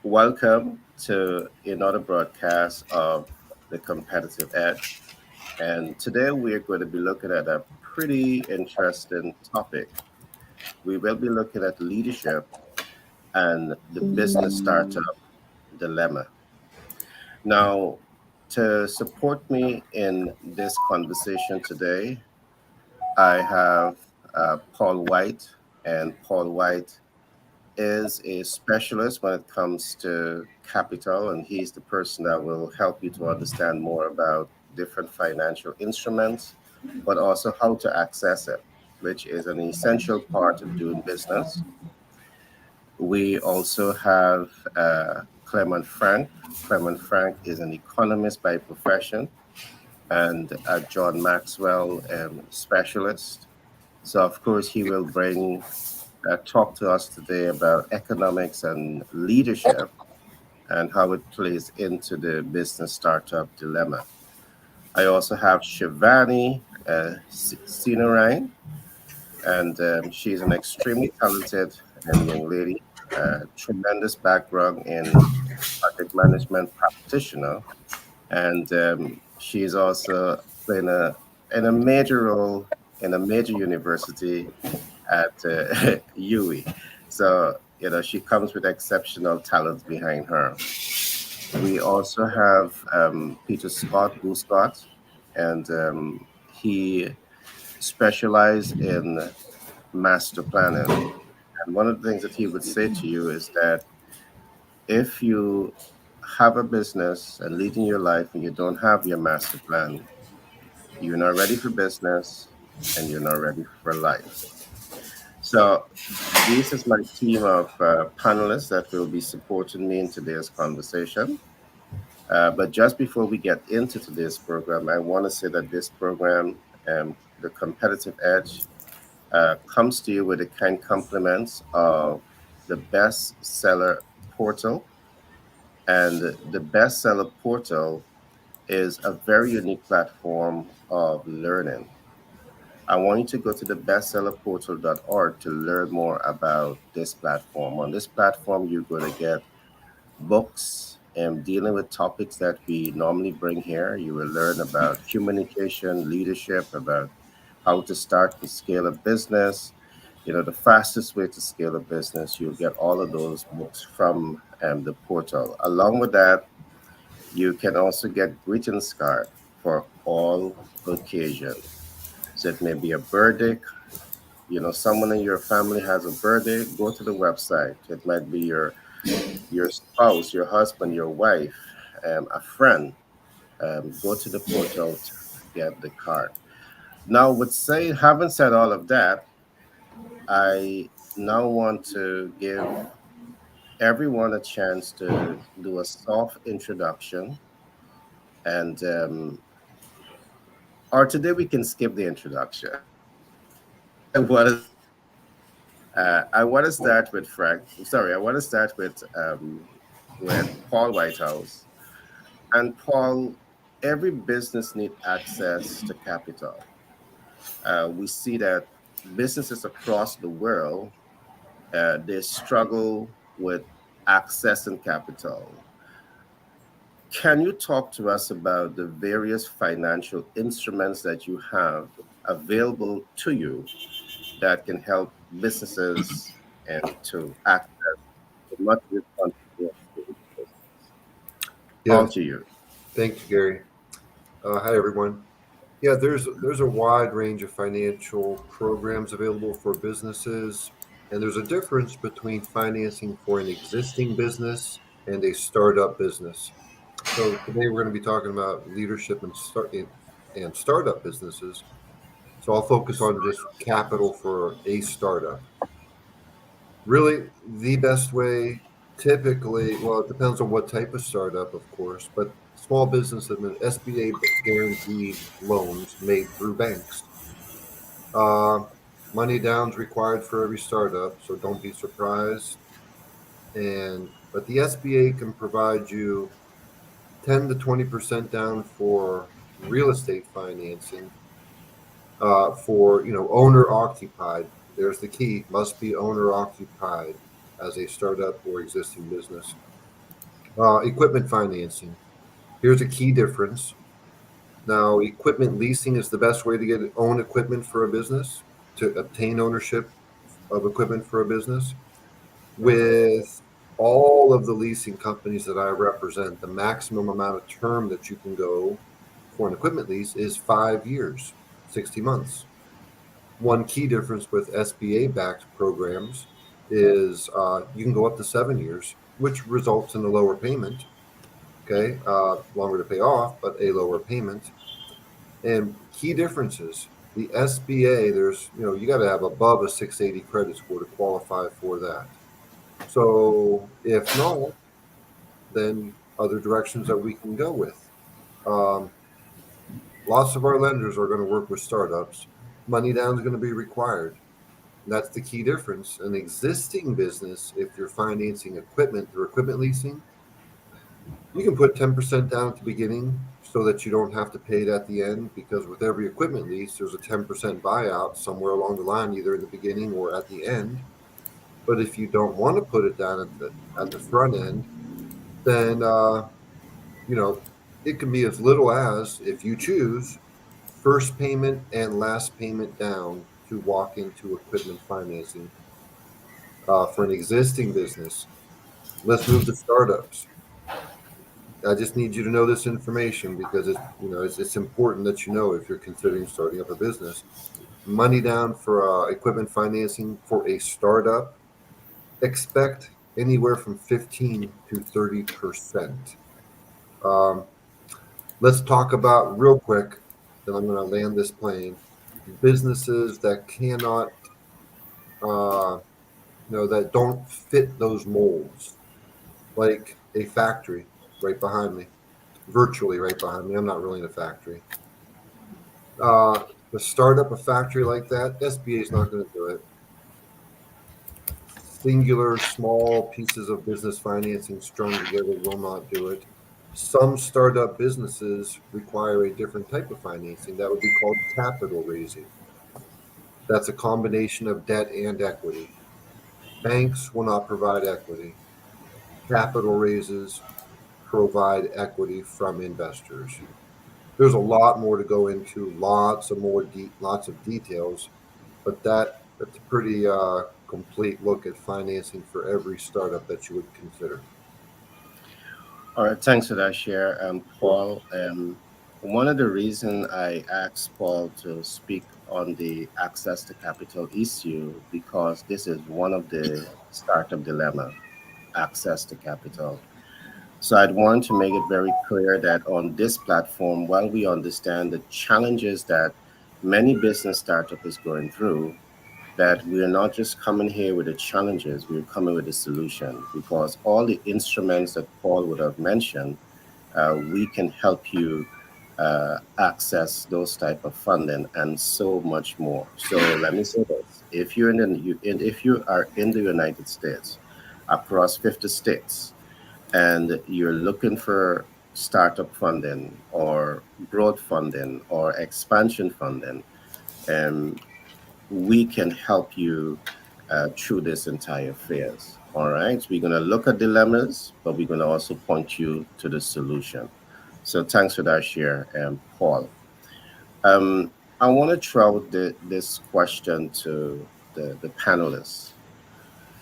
Welcome to another broadcast of The Competitive Edge. And today we're going to be looking at a pretty interesting topic. We will be looking at leadership and the business startup dilemma. Now, to support me in this conversation today, I have Paul White, and Paul White is a specialist when it comes to capital, and he's the person that will help you to understand more about different financial instruments, but also how to access it, which is an essential part of doing business. We also have Clement Frank. Clement Frank is an economist by profession and a John Maxwell specialist. So, of course, he will bring talk to us today about economics and leadership and how it plays into the business startup dilemma. I also have Shivani Sinarain, and she's an extremely talented young lady, tremendous background in project management practitioner, and she's also playing in a major role in a major university at UWI. So, she comes with exceptional talents behind her. We also have Peter Scott, Boo Scott, and he specialized in master planning. And one of the things that he would say to you is that if you have a business and leading your life and you don't have your master plan, you're not ready for business and you're not ready for life. So, this is my team of panelists that will be supporting me in today's conversation. But just before we get into today's program, I want to say that this program, The Competitive Edge, comes to you with the kind compliments of the bestseller portal. And the bestseller portal is a very unique platform of learning. I want you to go to the bestsellerportal.org to learn more about this platform. On this platform, you're going to get books and dealing with topics that we normally bring here. You will learn about communication, leadership, about how to start and scale a business, the fastest way to scale a business. You'll get all of those books from the portal. Along with that, you can also get greetings card for all occasions. So it may be a birthday, someone in your family has a birthday, go to the website. It might be your spouse, your husband, your wife, a friend. Go to the portal to get the card. Now, having said all of that, I now want to give everyone a chance to do a soft introduction, and or today we can skip the introduction. I want to I want to start with Frank. Sorry, I want to start with Paul Whitehouse. And Paul, every business need access to capital. We see that businesses across the world they struggle with accessing capital. Can you talk to us about the various financial instruments that you have available to you that can help businesses and to access as much as possible to each business? Paul, Yeah, to you. thank you, Gary. Hi, everyone. Yeah, there's a wide range of financial programs available for businesses, and there's a difference between financing for an existing business and a startup business. So today we're going to be talking about leadership and startup businesses. So I'll focus on just capital for a startup. Really, the best way, typically, well, it depends on what type of startup, of course, but small business admin, SBA guaranteed loans made through banks. Uh, Money down's required for every startup, so don't be surprised. But the SBA can provide you 10 to 20% down for real estate financing, for owner occupied. There's the key: must be owner occupied as a startup or existing business. Equipment financing. Here's a key difference. Now, equipment leasing is the best way to get own equipment for a business, to obtain ownership of equipment for a business. With all of the leasing companies that I represent, the maximum amount of term that you can go for an equipment lease is 5 years, 60 months. One key difference with SBA backed programs is you can go up to 7 years, which results in a lower payment. Okay, longer to pay off, but a lower payment. And key differences: the SBA, you got to have above a 680 credit score to qualify for that. So if not, then other directions that we can go with. Um, Lots of our lenders are going to work with startups. Money down is going to be required. That's the key difference. An existing business, if you're financing equipment through equipment leasing, you can put 10% down at the beginning so that you don't have to pay it at the end, because with every equipment lease, there's a 10% buyout somewhere along the line, either in the beginning or at the end. But if you don't want to put it down at the front end, then you know it can be as little as, if you choose, first payment and last payment down to walk into equipment financing for an existing business. Let's move to startups. I just need you to know this information because it's important that you know if you're considering starting up a business. Money down for equipment financing for a startup, expect anywhere from 15 to 30%. Um, let's talk about real quick, then I'm going to land this plane. Businesses that cannot, that don't fit those molds, like a factory right behind me, virtually right behind me. I'm not really in a factory. To start up a factory like that, SBA is not going to do it. Singular small pieces of business financing strung together will not do it. Some startup businesses require a different type of financing that would be called capital raising. That's a combination of debt and equity. Banks will not provide equity. Capital raises provide equity from investors. There's a lot more to go into, lots of details, but that's a pretty complete look at financing for every startup that you would consider. All right, thanks for that share, Paul. One of the reasons I asked Paul to speak on the access to capital issue, because this is one of the startup dilemma, access to capital. So I'd want to make it very clear that on this platform, while we understand the challenges that many business startup is going through, that we are not just coming here with the challenges, we're coming with a solution, because all the instruments that Paul would have mentioned, we can help you access those type of funding and so much more. So let me say this: if you are in the United States, across 50 states, and you're looking for startup funding or growth funding or expansion funding, and we can help you through this entire phase. All right. We're going to look at dilemmas, but we're going to also point you to the solution. So thanks for that share, Paul. Um, I want to throw this question to the panelists.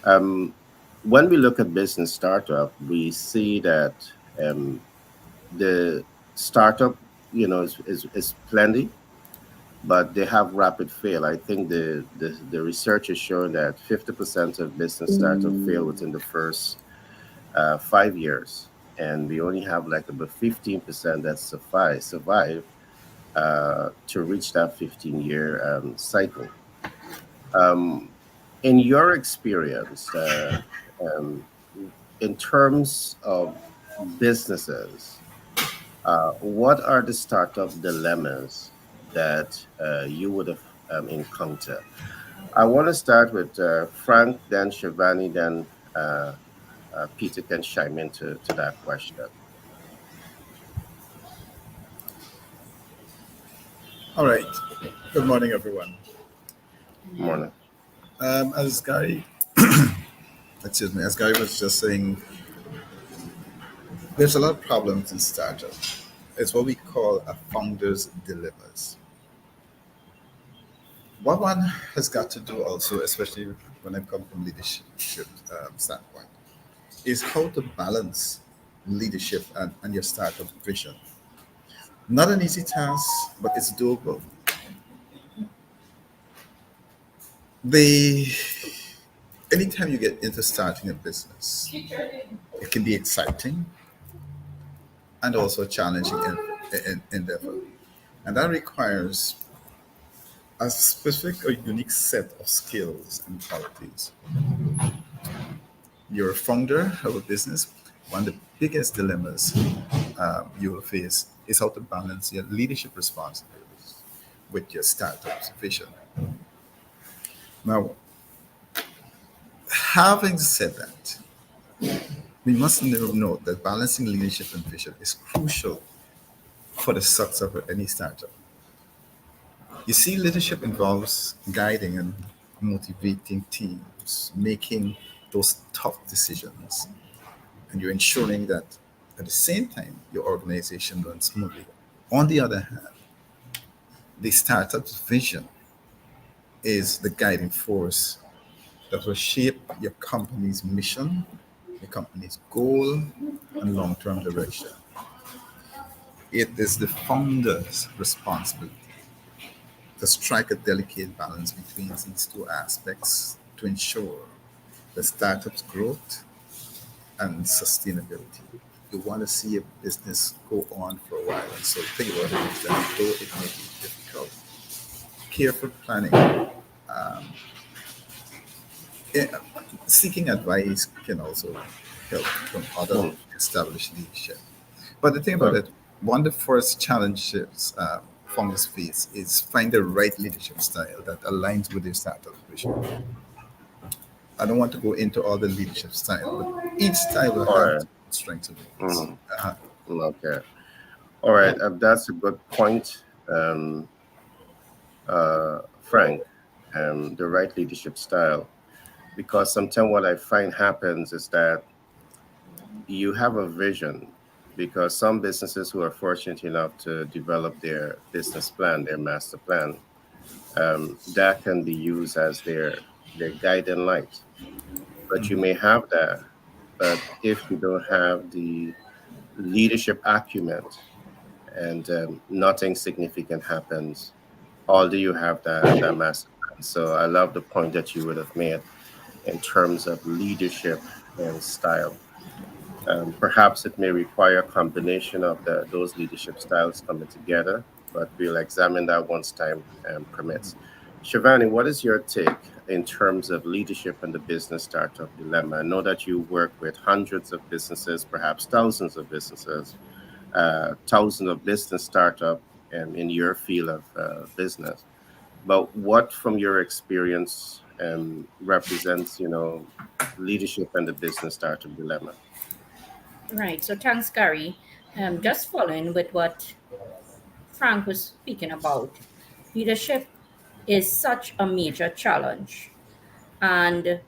Um, when we look at business startup, we see that um, the startup, is plenty, but they have rapid fail. I think the research is showing that 50% of business startup fail within the first 5 years, and we only have like about 15% that survive to reach that 15-year cycle. Um, in your experience, um, in terms of businesses, what are the startup dilemmas that you would have encountered? I want to start with Frank, then Shivani, then Peter can chime into that question. All right. Good morning, everyone. Morning. As Gary, excuse me, as Gary was just saying, There's a lot of problems in startup. It's what we call a founder's dilemmas. What one has got to do also, especially when it comes from leadership standpoint, is how to balance leadership and your startup vision. Not an easy task, but it's doable. The Anytime you get into starting a business, it can be exciting and also challenging endeavor, and that requires a specific or unique set of skills and qualities. You're a founder of a business. One of the biggest dilemmas you will face is how to balance your leadership responsibilities with your startup's vision. Now, having said that, we must note that balancing leadership and vision is crucial for the success of any startup. You see, leadership involves guiding and motivating teams, making those tough decisions, and you're ensuring that at the same time your organization runs smoothly. On the other hand, the startup's vision is the guiding force that will shape your company's mission, your company's goal, and long term direction. It is the founder's responsibility to strike a delicate balance between these two aspects to ensure the startup's growth and sustainability. You want to see a business go on for a while. And so think about it is that though it may be difficult, careful planning, um, eh, seeking advice can also help from other Hmm. established leadership. But the thing about Well, it, one of the first challenges founders face is find the right leadership style that aligns with their startup vision. I don't want to go into all the leadership style, but each style will all have right. its strengths and weaknesses. Mhm. Okay. All right. That's a good point, Frank. The right leadership style. Because sometimes what I find happens is that you have a vision. Because some businesses who are fortunate enough to develop their business plan, their master plan, that can be used as their guiding light. But you Mhm. may have that, but if you don't have the leadership acumen and nothing significant happens, although you have that master plan. So I love the point that you would have made in terms of leadership and style. Perhaps it may require a combination of those leadership styles coming together, but we'll examine that once time permits. Shivani, what is your take in terms of leadership and the business startup dilemma? I know that you work with hundreds of businesses, perhaps thousands of business startup in your field of business. But what, from your experience, represents leadership and the business startup dilemma? Right. So thanks, Gary. Just following with what Frank was speaking about, leadership is such a major challenge. And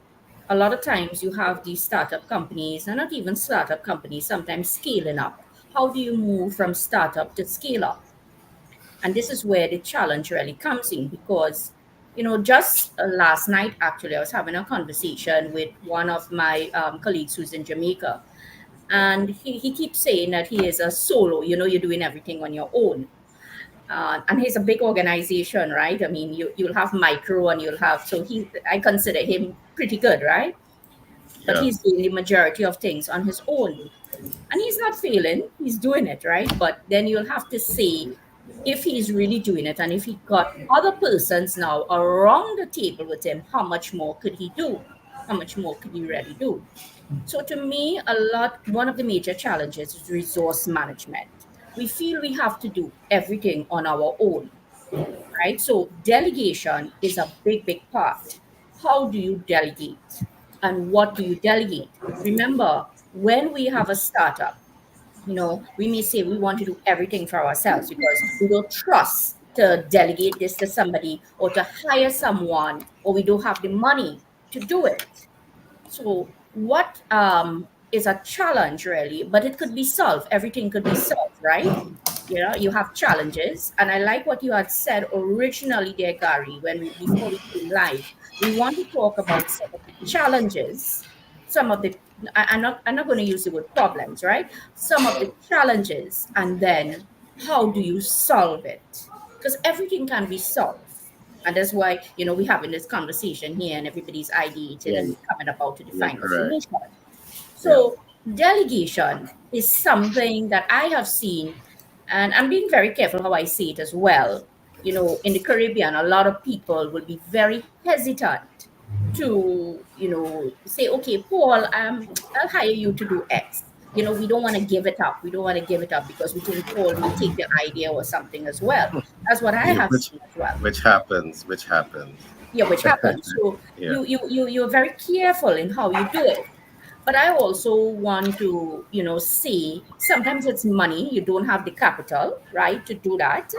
a lot of times you have these startup companies, and not even startup companies, sometimes scaling up. How do you move from startup to scale up? And this is where the challenge really comes in because, just last night, actually, I was having a conversation with one of my colleagues who's in Jamaica. And he keeps saying that he is a solo, you're doing everything on your own. And he's a big organization, right? I mean, you'll have micro and you'll have, so I consider him pretty good, right? But Yeah. he's doing the majority of things on his own. And he's not failing, he's doing it, right? But then you'll have to see if he's really doing it and if he got other persons now around the table with him, how much more could he do? How much more could he really do? So to me, one of the major challenges is resource management. We feel we have to do everything on our own, right? So delegation is a big, big part. How do you delegate? And what do you delegate? Remember, when we have a startup, we may say we want to do everything for ourselves because we don't trust to delegate this to somebody or to hire someone, or we don't have the money to do it. So, what is a challenge, really, but it could be solved. Everything could be solved, right? You have challenges, and I like what you had said originally there, Gary, before we came live. We want to talk about some of the challenges, some of the I'm not going to use the word problems, right? Some of the challenges, and then how do you solve it? Because everything can be solved. And that's why, we're having this conversation here and everybody's ideating Yeah, and coming about to the you're final correct. solution. Yeah. So delegation is something that I have seen, and I'm being very careful how I say it as well. In the Caribbean, a lot of people will be very hesitant to, say, okay, Paul, I'll hire you to do X. We don't want to give it up. We don't want to give it up because we think Paul may take the idea or something as well. That's what I Yeah, have seen as well. which happens. Yeah, which happens. So Yeah. you're very careful in how you do it. But I also want to, say sometimes it's money. You don't have the capital, right, to do that.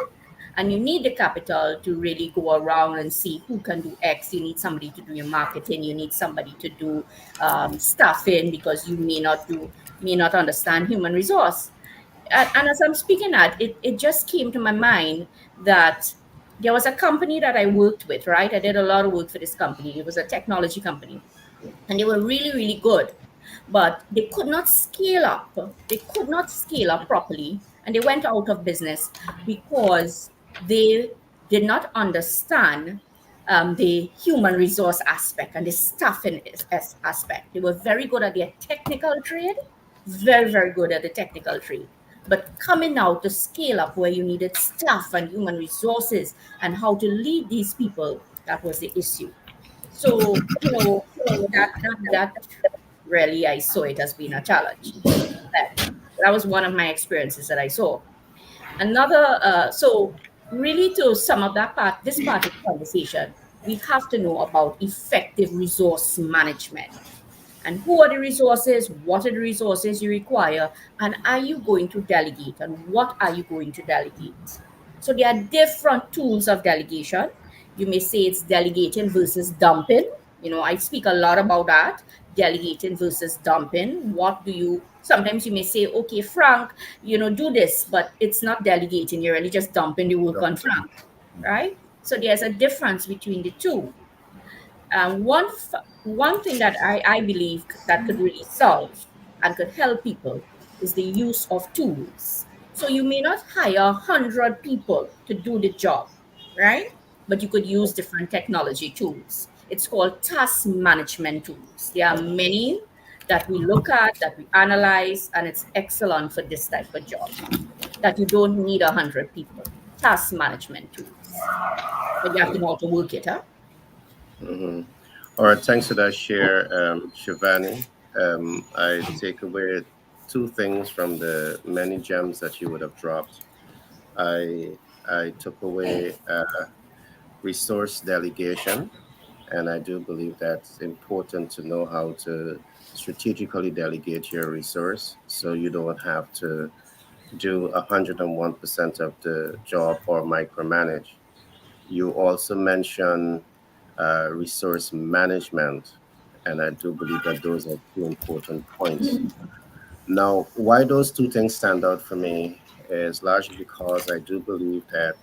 And you need the capital to really go around and see who can do X. You need somebody to do your marketing. You need somebody to do staffing because you may not understand human resource. And as I'm speaking at, it just came to my mind that there was a company that I worked with, right? I did a lot of work for this company. It was a technology company, and they were really, really good, but they could not scale up. They could not scale up properly, and they went out of business because they did not understand the human resource aspect and the staffing aspect. They were very good at their technical trade, very, very good at the technical trade. But coming out to scale up where you needed staff and human resources and how to lead these people, that was the issue. So, that really I saw it as being a challenge. That was one of my experiences that I saw. Another, so really to sum up this part of the conversation, we have to know about effective resource management. And who are the resources? What are the resources you require? And are you going to delegate? And what are you going to delegate? So there are different tools of delegation. You may say it's delegating versus dumping. I speak a lot about that, delegating versus dumping. Sometimes you may say, okay, Frank, do this, but it's not delegating. You're really just dumping the work on Frank, right? So there's a difference between the two. One thing that I believe that could really solve and could help people is the use of tools. So you may not hire 100 people to do the job, right? But you could use different technology tools. It's called task management tools. There are many that we look at, that we analyze, and it's excellent for this type of job. That you don't need 100 people. Task management tools, but you have to know how to work it, huh? Mhm. All right, thanks for that share, Shivani. I take away two things from the many gems that you would have dropped. I took away resource delegation, and I do believe that's important to know how to strategically delegate your resource so you don't have to do 101% of the job or micromanage. You also mentioned resource management, and I do believe that those are two important points. Now, why those two things stand out for me is largely because I do believe that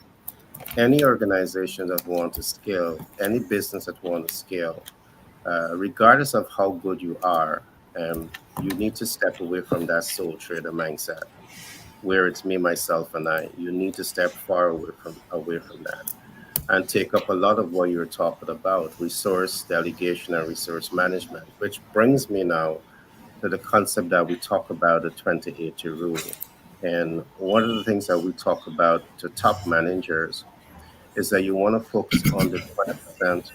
any organization that want to scale, any business that want to scale, regardless of how good you are, you need to step away from that sole trader mindset where it's me, myself, and I. You need to step far away from that and take up a lot of what you're talking about, resource delegation and resource management, which brings me now to the concept that we talk about, the 2080 rule. And one of the things that we talk about to top managers is that you want to focus on the 20%,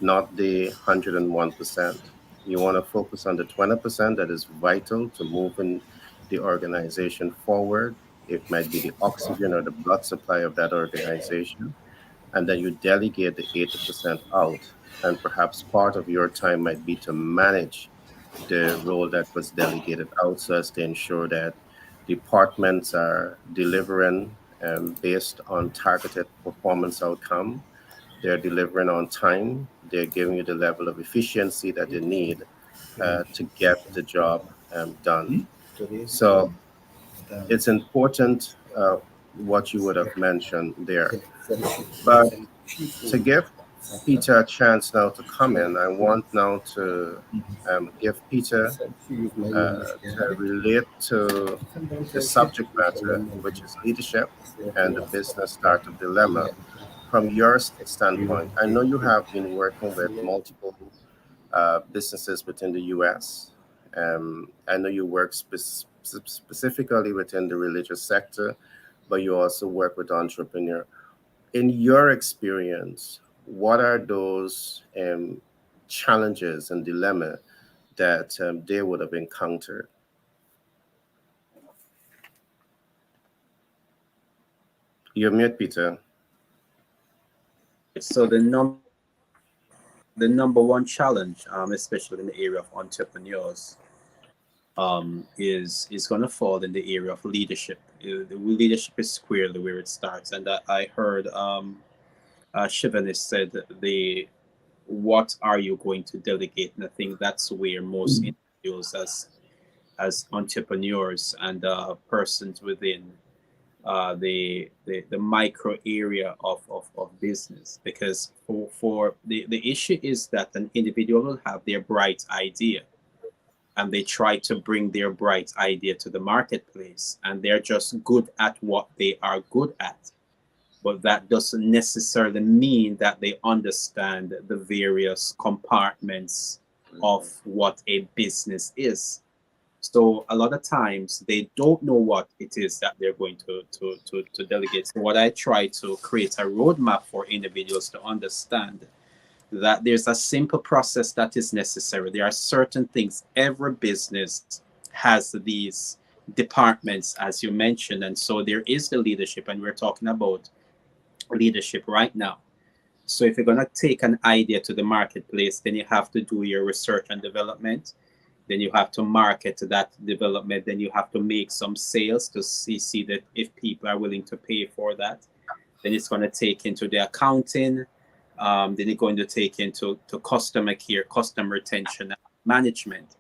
not the 101%. You want to focus on the 20% that is vital to moving the organization forward. It might be the oxygen or the blood supply of that organization, and then you delegate the 80% out. And perhaps part of your time might be to manage the role that was delegated out so as to ensure that departments are delivering based on targeted performance outcome. They're delivering on time. They're giving you the level of efficiency that they need to get the job done. So it's important what you would have mentioned there. But to give Peter a chance now to come in, I want now to give Peter to relate to the subject matter, which is leadership and the business startup dilemma. From your standpoint, I know you have been working with multiple businesses within the US. I know you work specifically within the religious sector, but you also work with entrepreneurs. In your experience, what are those challenges and dilemma that they would have encountered? You're mute, Peter. So the number one challenge, especially in the area of entrepreneurs, is going to fall in the area of leadership. The leadership is squarely where it starts, and I heard Shivanis said that the what are you going to delegate, and I think that's where most individuals as entrepreneurs and persons within the micro area of business, because for the issue is that an individual will have their bright idea and they try to bring their bright idea to the marketplace, and they're just good at what they are good at, but that doesn't necessarily mean that they understand the various compartments of what a business is. So a lot of times they don't know what it is that they're going to delegate. So what I try to create a roadmap for individuals to understand that there's a simple process that is necessary. There are certain things. Every business has these departments, as you mentioned, and so there is the leadership, and we're talking about leadership right now. So if you're going to take an idea to the marketplace, then you have to do your research and development. Then you have to market that development. Then you have to make some sales to see that if people are willing to pay for that. Then it's going to take into the accounting. Then you're going to take into customer care, customer retention, and management.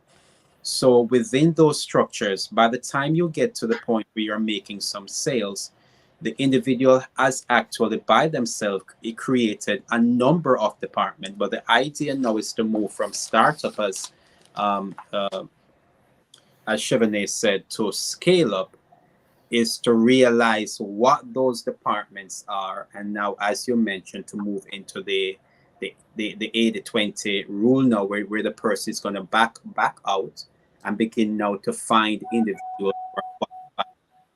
So within those structures, by the time you get to the point where you're making some sales, the individual has actually by themselves created a number of departments. But the idea now is to move from startup as Chevenet said, to scale up, is to realize what those departments are, and now, as you mentioned, to move into the 80-20 rule now, where the person is going to back out and begin now to find individuals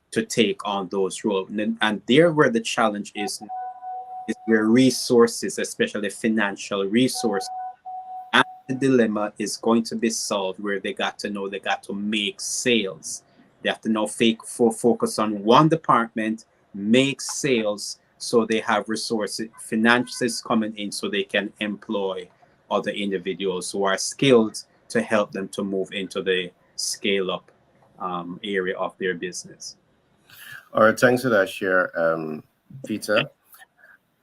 to take on those roles. And there where the challenge is where resources, especially financial resources, and the dilemma is going to be solved, where they got to make sales. They have to now focus on one department, make sales, so they have resources, finances coming in, so they can employ other individuals who are skilled to help them to move into the scale up area of their business. All right, thanks for that share, Peter.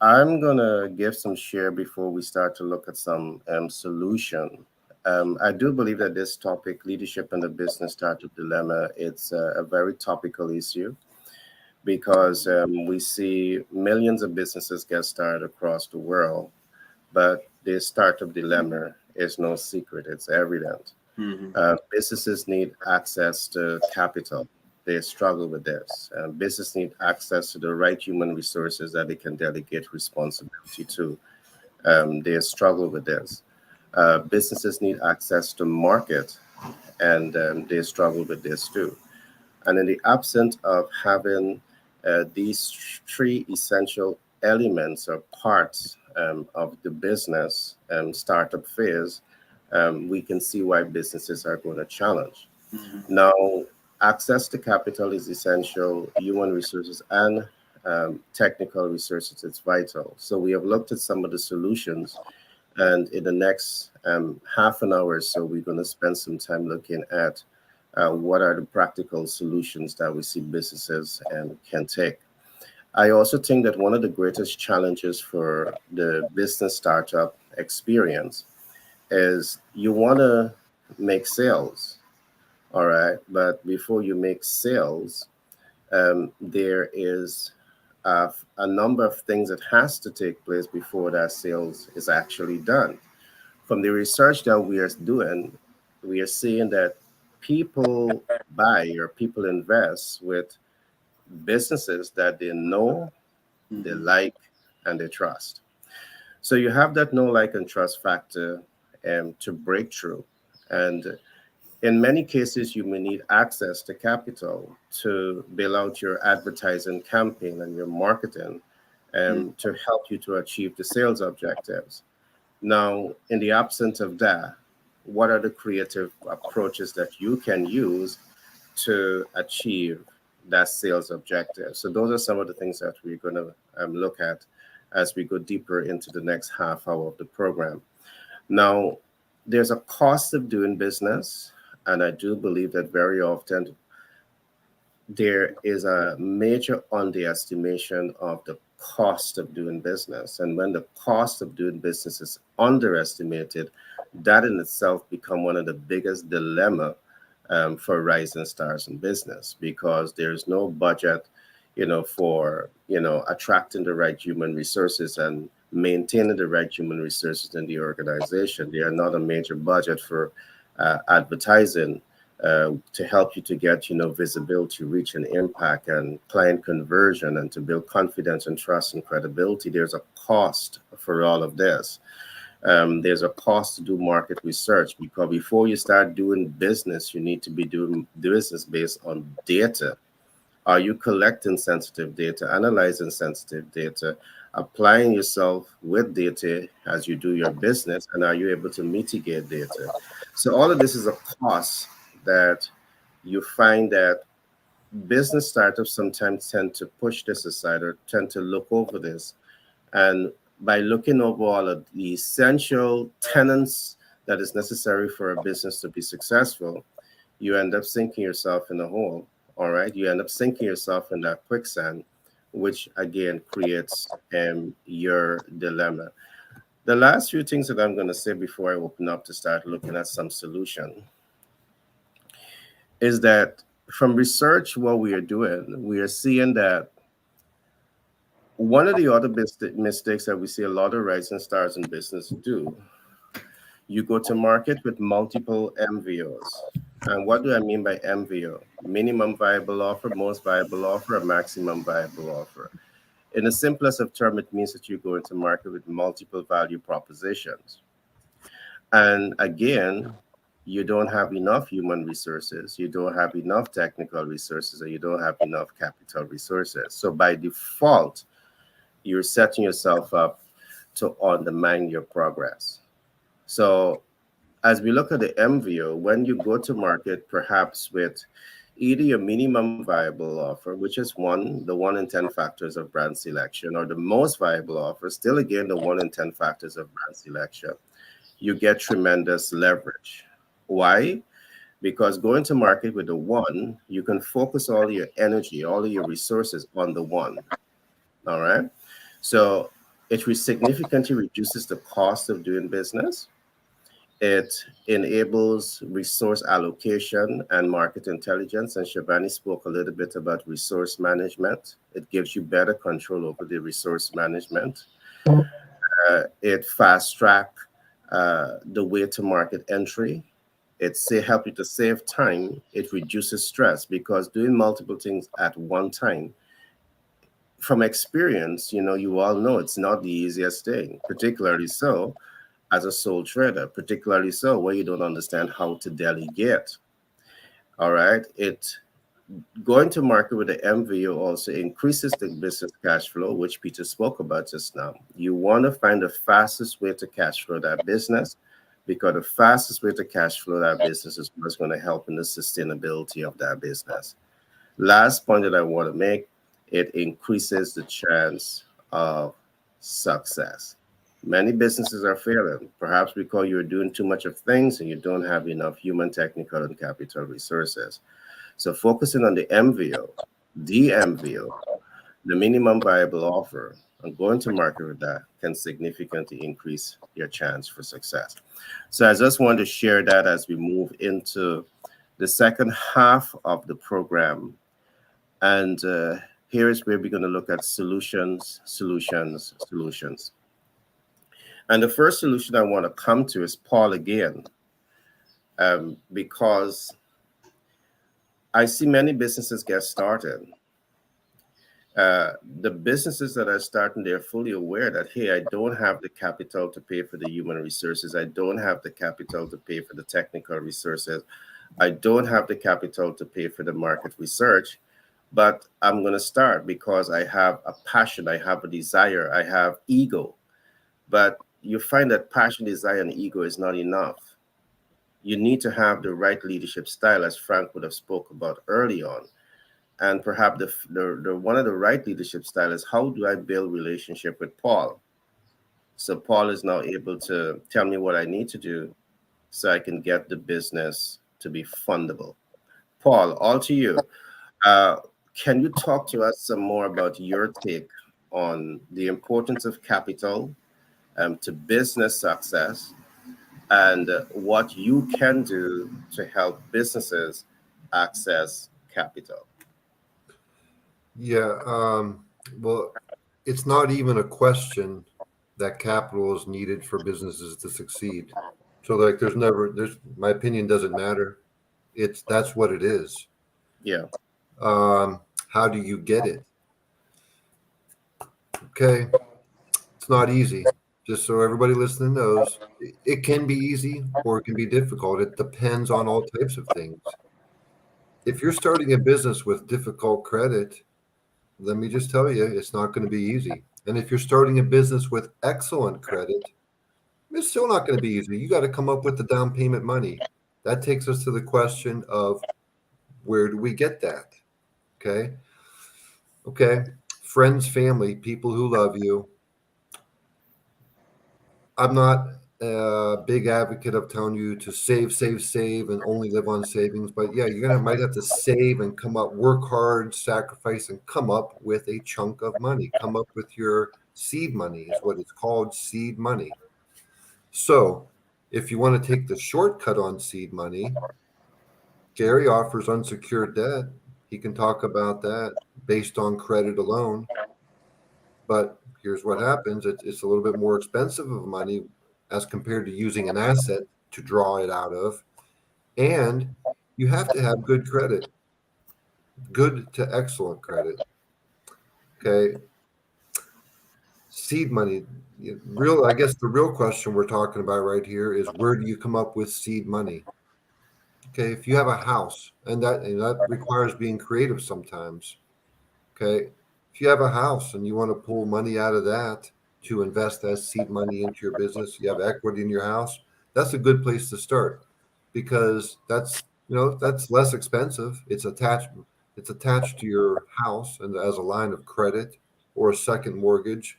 I'm going to give some share before we start to look at some solution. I do believe that this topic, leadership and the business startup dilemma, it's a very topical issue, because we see millions of businesses get started across the world, but this startup dilemma is no secret. It's evident. Businesses need access to capital. They struggle with this. Business need access to the right human resources that they can delegate responsibility to. They struggle with this. Businesses need access to market, and they struggle with this too. And in the absence of having these three essential elements or parts of the business startup phase, we can see why businesses are going to challenge. Now, access to capital is essential. Human resources and technical resources, it's vital. So we have looked at some of the solutions, and in the next half an hour or so, we're going to spend some time looking at what are the practical solutions that we see businesses can take. I also think that one of the greatest challenges for the business startup experience is you want to make sales, All right. But before you make sales, there is a number of things that has to take place before that sales is actually done. From the research that we are doing, we are seeing that people buy or people invest with businesses that they know, they Mhm. like, and they trust. So you have that know, like, and trust factor to break through. And in many cases, you may need access to capital to build out your advertising campaign and your marketing Mm. to help you to achieve the sales objectives. Now, in the absence of that, what are the creative approaches that you can use to achieve that sales objective? So, those are some of the things that we're going to look at as we go deeper into the next half hour of the program. Now, there's a cost of doing business, and I do believe that very often there is a major underestimation of the cost of doing business. And when the cost of doing business is underestimated, that in itself become one of the biggest dilemma for rising stars in business, because there's no budget, for attracting the right human resources and maintaining the right human resources in the organization. They are not a major budget for advertising to help you to get visibility, reach, and impact, and client conversion, and to build confidence and trust and credibility. There's a cost for all of this. There's a cost to do market research, because before you start doing business, you need to be doing business based on data. Are you collecting sensitive data, analyzing sensitive data, applying yourself with data as you do your business, and are you able to mitigate data? So all of this is a cost that you find that business startups sometimes tend to push this aside or tend to look over this. And by looking over all of the essential tenants that is necessary for a business to be successful, you end up sinking yourself in a hole. All right. You end up sinking yourself in that quicksand, which again creates your dilemma. The last few things that I'm going to say before I open up to start looking at some solution is that from research, what we are doing, we are seeing that one of the other mistakes that we see a lot of rising stars in business do, you go to market with multiple MVOs. And what do I mean by MVO? Minimum viable offer, most viable offer, a maximum viable offer. In the simplest of terms, it means that you go into market with multiple value propositions. And again, you don't have enough human resources, you don't have enough technical resources, and you don't have enough capital resources. So by default, you're setting yourself up to undermine your progress. So as we look at the MVO, when you go to market perhaps with either your minimum viable offer, which is the 1 in 10 factors of brand selection, or the most viable offer, still again, the 1 in 10 factors of brand selection, you get tremendous leverage. Why? Because going to market with the one, you can focus all your energy, all of your resources on the one. All right. So it significantly reduces the cost of doing business. It enables resource allocation and market intelligence. And Shivani spoke a little bit about resource management. It gives you better control over the resource management. It fast track the way to market entry. It help you to save time. It reduces stress, because doing multiple things at one time, from experience, you all know it's not the easiest thing, particularly so as a sole trader, particularly so where you don't understand how to delegate. All right. It going to market with the MVO also increases the business cash flow, which Peter spoke about just now. You want to find the fastest way to cash flow that business, because the fastest way to cash flow that business is what's going to help in the sustainability of that business. Last point that I want to make, it increases the chance of success. Many businesses are failing, perhaps because you're doing too much of things and you don't have enough human, technical, and capital resources. So focusing on the MVO, the MVO, the minimum viable offer, and going to market with that can significantly increase your chance for success. So I just want to share that as we move into the the second half of the program. And here is where we're going to look at solutions, solutions, solutions. And the first solution I want to come to is Paul again, because I see many businesses get started. The businesses that are starting, they're fully aware that, hey, I don't have the capital to pay for the human resources. I don't have the capital to pay for the technical resources. I don't have the capital to pay for the market research, but I'm going to start because I have a passion, I have a desire, I have ego. But you find that passion, desire, and ego is not enough. You need to have the right leadership style, as Frank would have spoke about early on. And perhaps the one of the right leadership style is, how do I build relationship with Paul? So Paul is now able to tell me what I need to do so I can get the business to be fundable. Paul, all to you. Can you talk to us some more about your take on the importance of capital to business success, and what you can do to help businesses access capital? Yeah. Well, it's not even a question that capital is needed for businesses to succeed. So like there's my opinion doesn't matter. That's what it is. Yeah. How do you get it? Okay. It's not easy. Just so everybody listening knows, it can be easy or it can be difficult. It depends on all types of things. If you're starting a business with difficult credit, let me just tell you, it's not going to be easy. And if you're starting a business with excellent credit, it's still not going to be easy. You got to come up with the down payment money. That takes us to the question of, where do we get that? Okay. Friends, family, people who love you. I'm not a big advocate of telling you to save, and only live on savings. But yeah, might have to save and work hard, sacrifice, and come up with a chunk of money. Come up with your seed money is what it's called, seed money. So if you want to take the shortcut on seed money, Gary offers unsecured debt. He can talk about that based on credit alone. But here's what happens. It's a little bit more expensive of money as compared to using an asset to draw it out of. And you have to have good credit, good to excellent credit. Okay. Seed money. I guess the real question we're talking about right here is, where do you come up with seed money? Okay. If you have a house, and that requires being creative sometimes. Okay. If you have a house and you want to pull money out of that to invest as seed money into your business, you have equity in your house, that's a good place to start, because that's less expensive. It's attached to your house and as a line of credit or a second mortgage.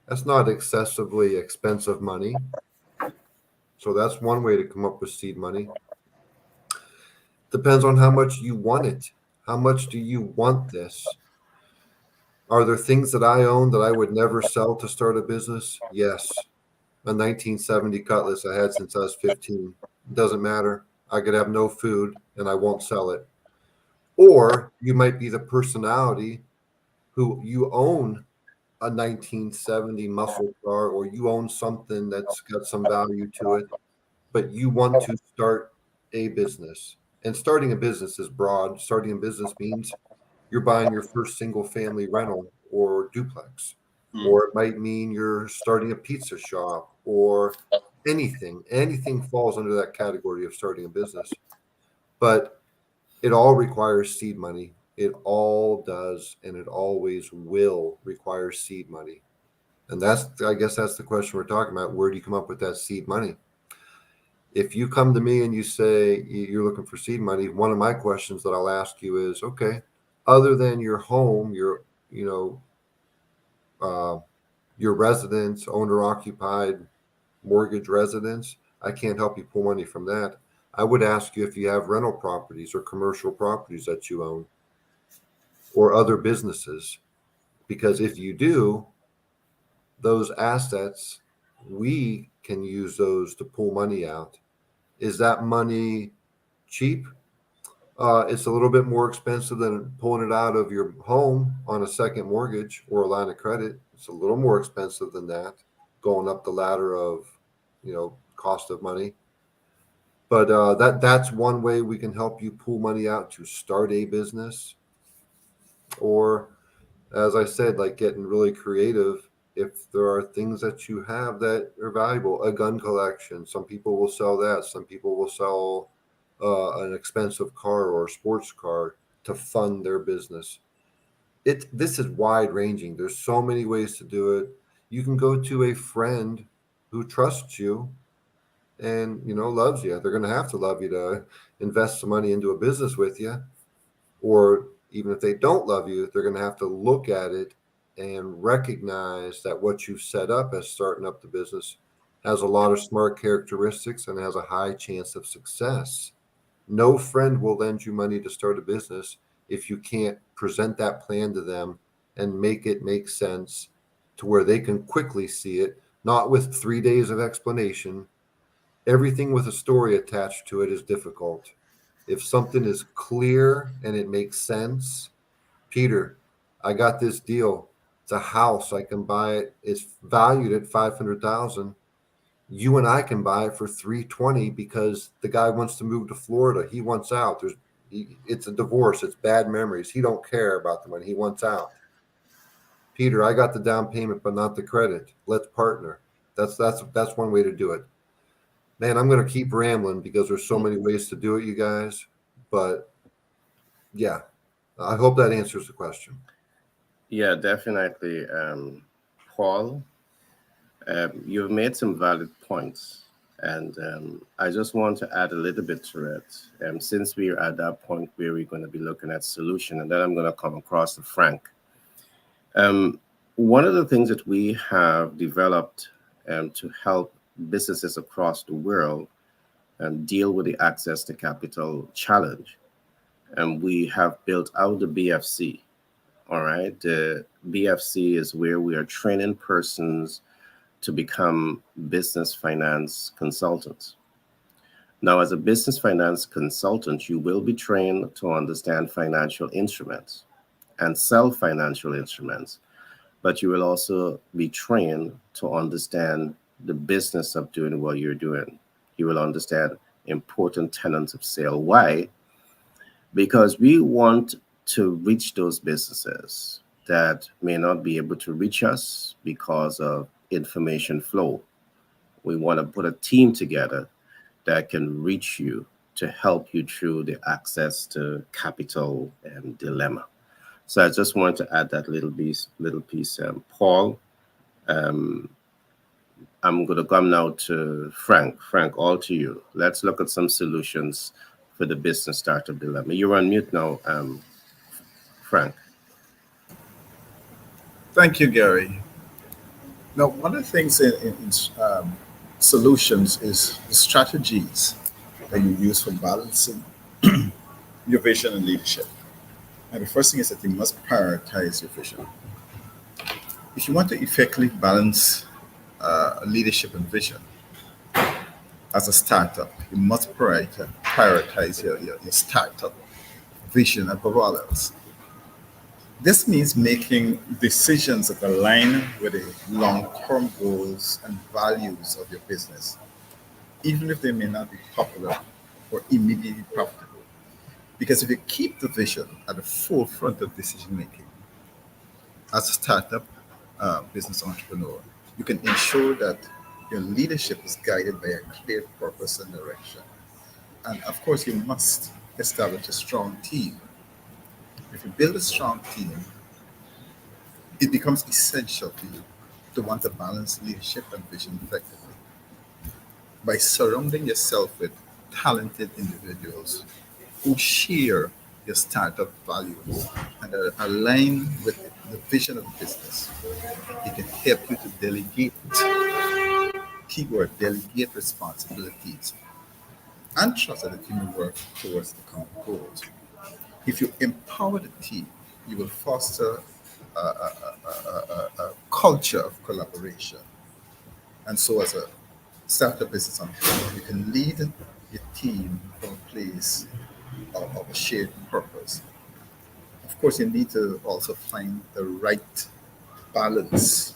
That's not excessively expensive money. So that's one way to come up with seed money. Depends on how much you want it. How much do you want this? Are there things that I own that I would never sell to start a business? Yes. A 1970 Cutlass I had since I was 15. It doesn't matter. I could have no food and I won't sell it. Or you might be the personality who you own a 1970 muscle car, or you own something that's got some value to it, but you want to start a business. And starting a business is broad. Starting a business means you're buying your first single family rental or duplex, or it might mean you're starting a pizza shop, or anything falls under that category of starting a business. But it all requires seed money. It all does, and it always will require seed money. And I guess that's the question we're talking about. Where do you come up with that seed money? If you come to me and you say you're looking for seed money, one of my questions that I'll ask you is, okay, other than your home, your residence, owner occupied mortgage residence, I can't help you pull money from that. I would ask you if you have rental properties or commercial properties that you own, or other businesses, because if you do, those assets, we can use those to pull money out. Is that money cheap? It's a little bit more expensive than pulling it out of your home on a second mortgage or a line of credit. It's a little more expensive than that, going up the ladder of, cost of money. But that's one way we can help you pull money out to start a business. Or, as I said, like getting really creative. If there are things that you have that are valuable, a gun collection, some people will sell that. Some people will sell an expensive car or a sports car to fund their business. This is wide ranging. There's so many ways to do it. You can go to a friend who trusts you and loves you. They're going to have to love you to invest some money into a business with you. Or even if they don't love you, they're going to have to look at it and recognize that what you've set up as starting up the business has a lot of smart characteristics and has a high chance of success. No friend will lend you money to start a business if you can't present that plan to them and make it make sense to where they can quickly see it, not with 3 days of explanation. Everything with a story attached to it is difficult. If something is clear and it makes sense, Peter, I got this deal. It's a house. I can buy it. It's valued at 500,000. You and I can buy it for 320 because the guy wants to move to Florida. He wants out. It's a divorce. It's bad memories. He don't care about the money. He wants out. Peter, I got the down payment, but not the credit. Let's partner. That's one way to do it. Man, I'm going to keep rambling because there's so many ways to do it, you guys. But yeah, I hope that answers the question. Yeah, definitely. Paul, you've made some valid points, and I just want to add a little bit to it. Since we're at that point where we're going to be looking at solution, and then I'm going to come across to Frank. One of the things that we have developed to help businesses across the world deal with the access to capital challenge, and we have built out the BFC. All right, the BFC is where we are training persons to become business finance consultants. Now, as a business finance consultant, you will be trained to understand financial instruments and sell financial instruments, but you will also be trained to understand the business of doing what you're doing. You will understand important tenets of sale. Why? Because we want to reach those businesses that may not be able to reach us because of information flow. We want to put a team together that can reach you to help you through the access to capital dilemma. So I just wanted to add that little piece. Paul, I'm going to come now to Frank. Frank, all to you. Let's look at some solutions for the business startup dilemma. You're on mute now, Frank. Thank you, Gary. Now, one of the things in solutions is the strategies that you use for balancing your vision and leadership. And the first thing is that you must prioritize your vision. If you want to effectively balance leadership and vision as a startup, you must prioritize your startup vision above all else. This means making decisions that align with the long-term goals and values of your business, even if they may not be popular or immediately profitable. Because if you keep the vision at the forefront of decision making, as a startup business entrepreneur, you can ensure that your leadership is guided by a clear purpose and direction. And of course, you must establish a strong team. If you build a strong team, it becomes essential for you to want to balance leadership and vision effectively. By surrounding yourself with talented individuals who share your startup values and are aligned with the vision of the business, it can help you to delegate, keyword, delegate responsibilities and trust that the team will work towards the common goals. If you empower the team, you will foster a culture of collaboration. And so, as a startup business entrepreneur, you can lead your team from a place of a shared purpose. Of course, you need to also find the right balance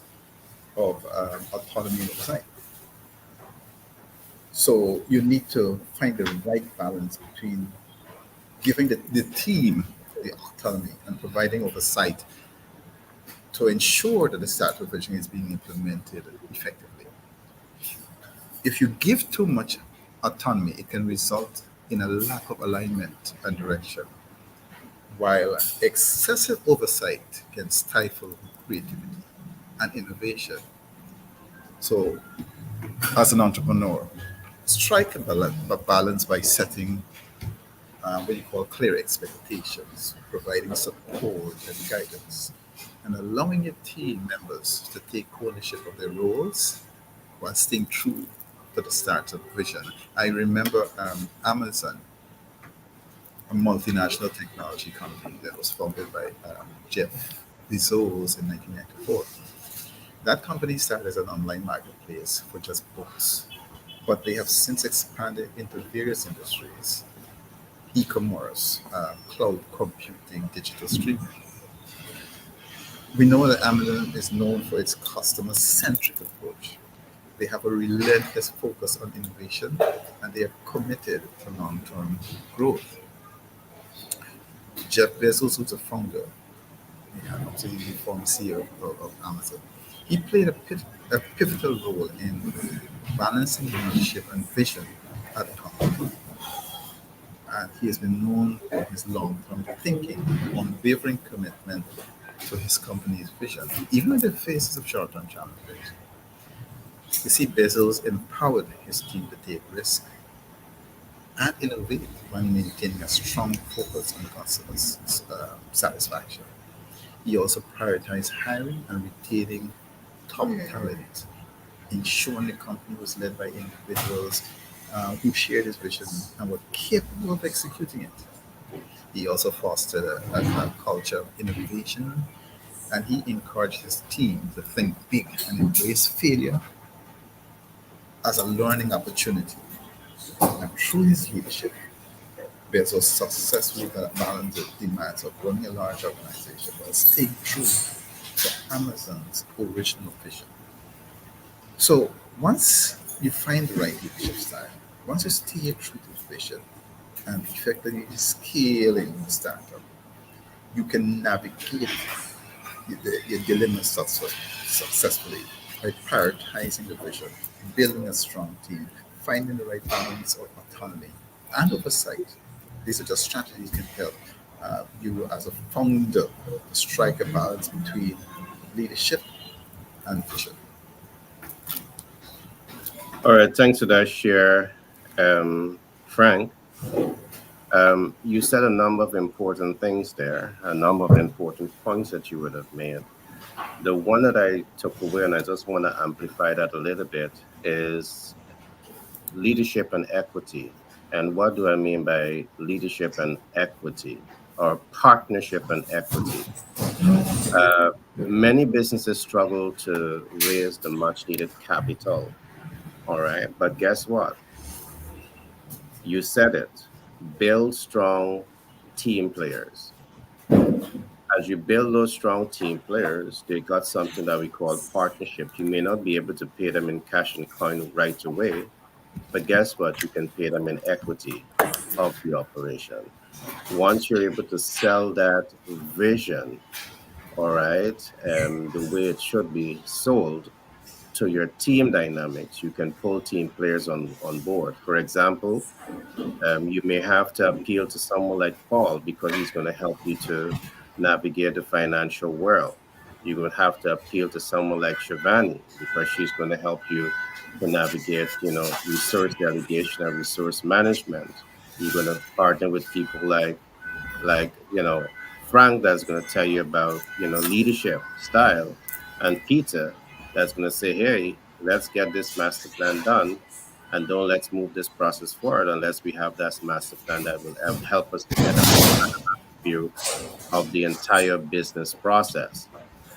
of autonomy and oversight. So you need to find the right balance between giving the team the autonomy and providing oversight to ensure that the startup vision is being implemented effectively. If you give too much autonomy, it can result in a lack of alignment and direction, while excessive oversight can stifle creativity and innovation. So, as an entrepreneur, strike a balance by setting what you call clear expectations, providing support and guidance, and allowing your team members to take ownership of their roles while staying true to the startup vision. I remember Amazon, a multinational technology company that was founded by Jeff Bezos in 1994. That company started as an online marketplace for just books, but they have since expanded into various industries: e-commerce, cloud computing, digital streaming. We know that Amazon is known for its customer-centric approach. They have a relentless focus on innovation, and they are committed to long-term growth. Jeff Bezos was the founder, and also the former CEO of Amazon. He played a pivotal role in balancing leadership and vision at the company, and he has been known for his long-term thinking, unwavering commitment to his company's vision, even in the faces of short-term challenges. You see, Bezos empowered his team to take risks and innovate while maintaining a strong focus on customer satisfaction. He also prioritized hiring and retaining top talent, ensuring the company was led by individuals who shared his vision and were capable of executing it. He also fostered a culture of innovation, and he encouraged his team to think big and embrace failure as a learning opportunity. And through his leadership, Bezos successfully balanced the demands of running a large organization while staying true to Amazon's original vision. So once you find the right leadership style, once you stay true to the vision and effectively scaling the startup, you can navigate your dilemmas successfully by prioritizing the vision, building a strong team, finding the right balance of autonomy and oversight. These are just strategies that can help you as a founder to strike a balance between leadership and vision. All right, thanks for that share, Frank. You said a number of important things there, a number of important points that you would have made. The one that I took away, and I just want to amplify that a little bit, is leadership and equity. And what do I mean by leadership and equity, or partnership and equity? Many businesses struggle to raise the much needed capital. All right. But guess what? You said it. Build strong team players. As you build those strong team players, they got something that we call partnership. You may not be able to pay them in cash and coin right away, but guess what? You can pay them in equity of the operation. Once you're able to sell that vision, all right, the way it should be sold to your team dynamics, you can pull team players on board. For example, you may have to appeal to someone like Paul because he's going to help you to navigate the financial world. You're going to have to appeal to someone like Shivani because she's going to help you to navigate, resource delegation and resource management. You're going to partner with people like Frank that's going to tell you about leadership style, and Peter that's going to say, hey, let's get this master plan done, and don't let's move this process forward unless we have that master plan that will help us to get a view of the entire business process.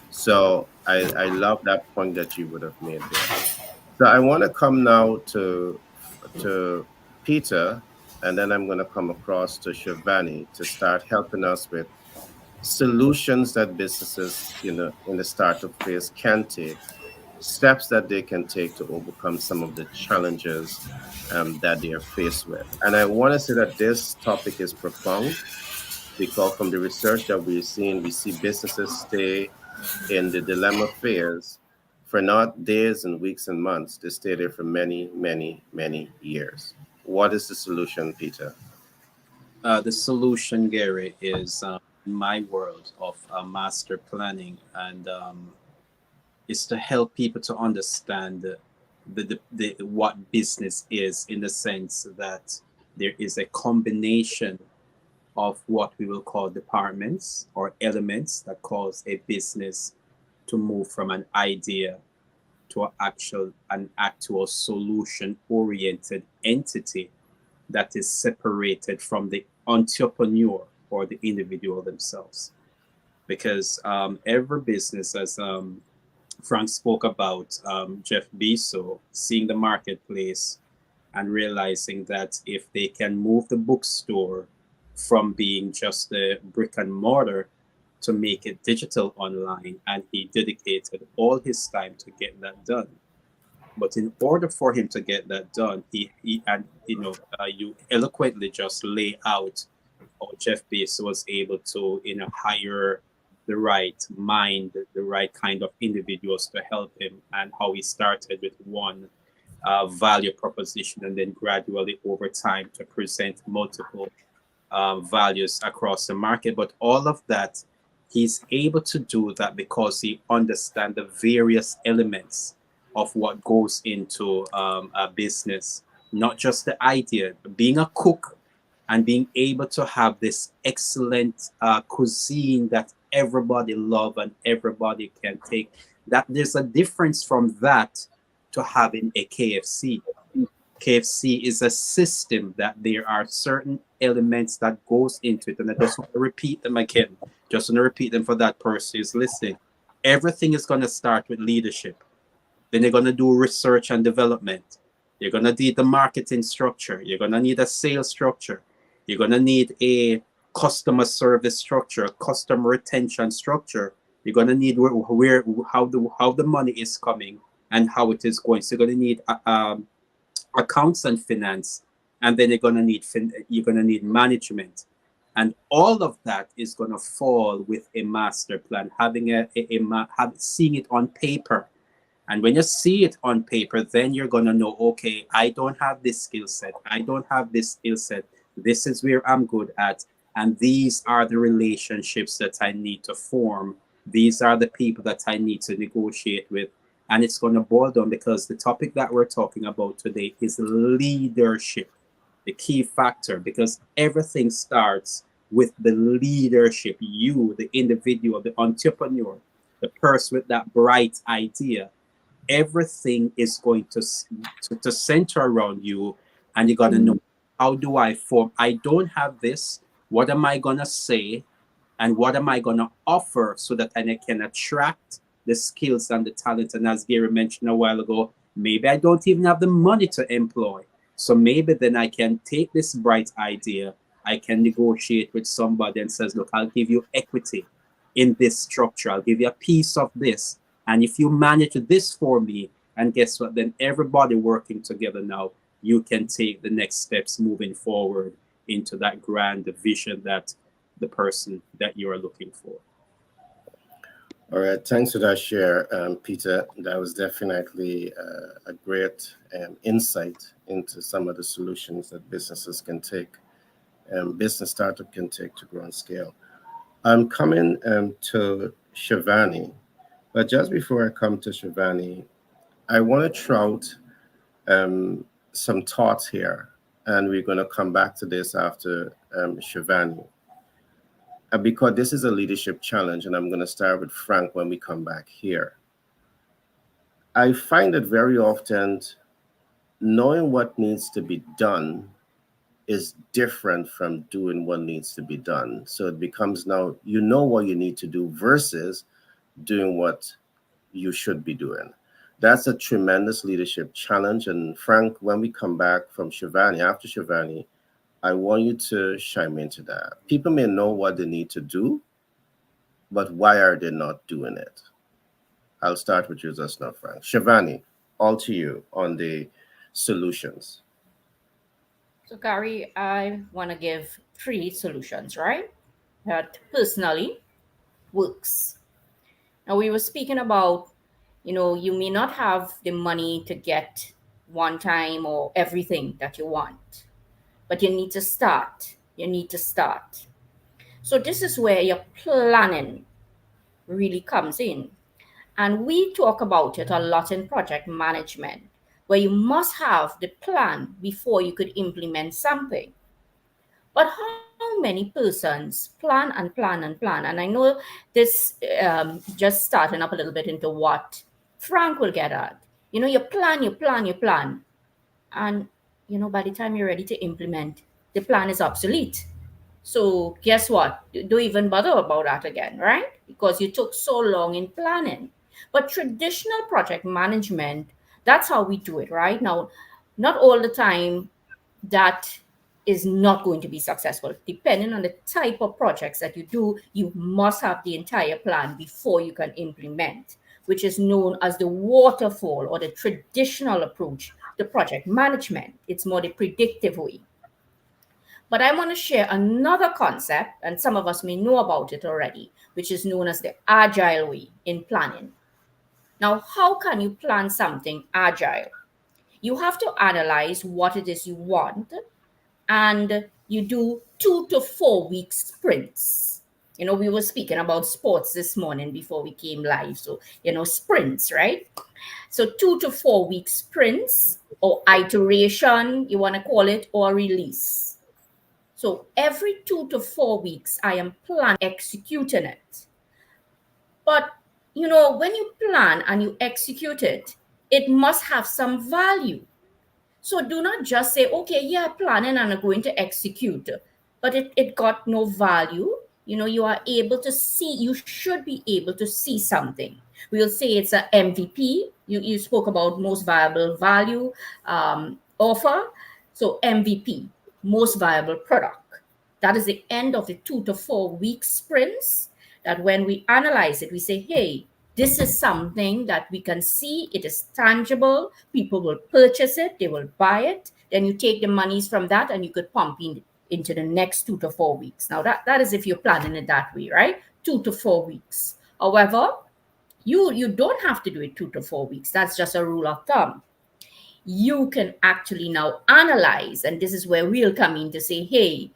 So I love that point that you would have made there. So I want to come now to Peter. and then I'm going to come across to Shivani to start helping us with solutions that businesses, in the startup phase can take, steps that they can take to overcome some of the challenges that they are faced with. And I want to say that this topic is profound because from the research that we're seeing, we see businesses stay in the dilemma phase for not days and weeks and months. They stay there for many, many, many years. What is the solution, Peter? The solution, Gary, is my world of master planning, and is to help people to understand the what business is, in the sense that there is a combination of what we will call departments or elements that cause a business to move from an idea to an actual solution oriented entity that is separated from the entrepreneur or the individual themselves. Because every business, as Frank spoke about, Jeff Bezos seeing the marketplace and realizing that if they can move the bookstore from being just a brick and mortar to make it digital online, and he dedicated all his time to get that done. But in order for him to get that done, you eloquently just lay out how Jeff Bezos was able to, hire the right mind, the right kind of individuals to help him, and how he started with one value proposition and then gradually over time to present multiple values across the market. But all of that, he's able to do that because he understands the various elements of what goes into a business, not just the idea. Being a cook and being able to have this excellent cuisine that everybody love and everybody can take, that there's a difference from that to having a KFC. KFC is a system that there are certain elements that goes into it. And I just want to repeat them again. Just want to repeat them for that person who's listening. Everything is going to start with leadership. Then you're going to do research and development. You're going to need the marketing structure. You're going to need a sales structure. You're going to need a customer service structure, customer retention structure. You're going to need how the money is coming and how it is going. So you're going to need accounts and finance, and then you're going to need management, and all of that is going to fall with a master plan, having seeing it on paper. And when you see it on paper, then you're going to know, okay, I don't have this skill set. I don't have this skill set. This is where I'm good at. And these are the relationships that I need to form. These are the people that I need to negotiate with. And it's going to boil down, because the topic that we're talking about today is leadership, the key factor, because everything starts with the leadership. You, the individual, the entrepreneur, the person with that bright idea, everything is going to center around you, and you got to know, how do I form? I don't have this. What am I going to say? And what am I going to offer so that I can attract the skills and the talent? And as Gary mentioned a while ago, maybe I don't even have the money to employ. So maybe then I can take this bright idea, I can negotiate with somebody and says, look, I'll give you equity in this structure. I'll give you a piece of this. And if you manage this for me, and guess what, then everybody working together now, you can take the next steps moving forward into that grand vision that the person that you are looking for. All right, thanks for that share, Peter. That was definitely a great insight into some of the solutions that businesses can take, business startup can take to grow and scale. I'm coming to Shivani, but just before I come to Shivani, I want to throw out some thoughts here, and we're going to come back to this after Shivani. Because this is a leadership challenge, and I'm going to start with Frank when we come back here. I find that very often knowing what needs to be done is different from doing what needs to be done. So it becomes now you know what you need to do versus doing what you should be doing. That's a tremendous leadership challenge. And Frank, when we come back from Shivani, after Shivani, I want you to chime into that. People may know what they need to do, but why are they not doing it? I'll start with you just now, Frank. Shivani, all to you on the solutions. So, Gary, I want to give three solutions, right? That personally works. Now, we were speaking about, you may not have the money to get one time or everything that you want, but you need to start. You need to start. So, this is where your planning really comes in. And we talk about it a lot in project management, where you must have the plan before you could implement something. But how many persons plan and plan and plan? And I know this just starting up a little bit into what Frank will get at. You plan, you plan, you plan. And, by the time you're ready to implement, the plan is obsolete. So guess what? Don't even bother about that again, right? Because you took so long in planning. But traditional project management, that's how we do it, right? Now, not all the time that is not going to be successful. Depending on the type of projects that you do, you must have the entire plan before you can implement, which is known as the waterfall or the traditional approach to project management. It's more the predictive way. But I want to share another concept, and some of us may know about it already, which is known as the agile way in planning. Now, how can you plan something agile? You have to analyze what it is you want, and you do 2 to 4 week sprints. We were speaking about sports this morning before we came live. So, sprints, right? So 2 to 4 week sprints or iteration, you want to call it, or release. So every 2 to 4 weeks, I am planning, executing it. But, when you plan and you execute it, it must have some value. So do not just say, okay, yeah, planning and I'm going to execute, but it got no value. You are able to see, you should be able to see something. We'll say it's a MVP. You spoke about most viable value offer. So MVP, most viable product. That is the end of the 2 to 4 week sprints, that when we analyze it, we say, hey, this is something that we can see, it is tangible, people will purchase it, they will buy it. Then you take the monies from that and you could pump into the next 2 to 4 weeks. Now that is if you're planning it that way, right? 2 to 4 weeks. However, you don't have to do it 2 to 4 weeks. That's just a rule of thumb. You can actually now analyze, and this is where we'll come in to say, hey,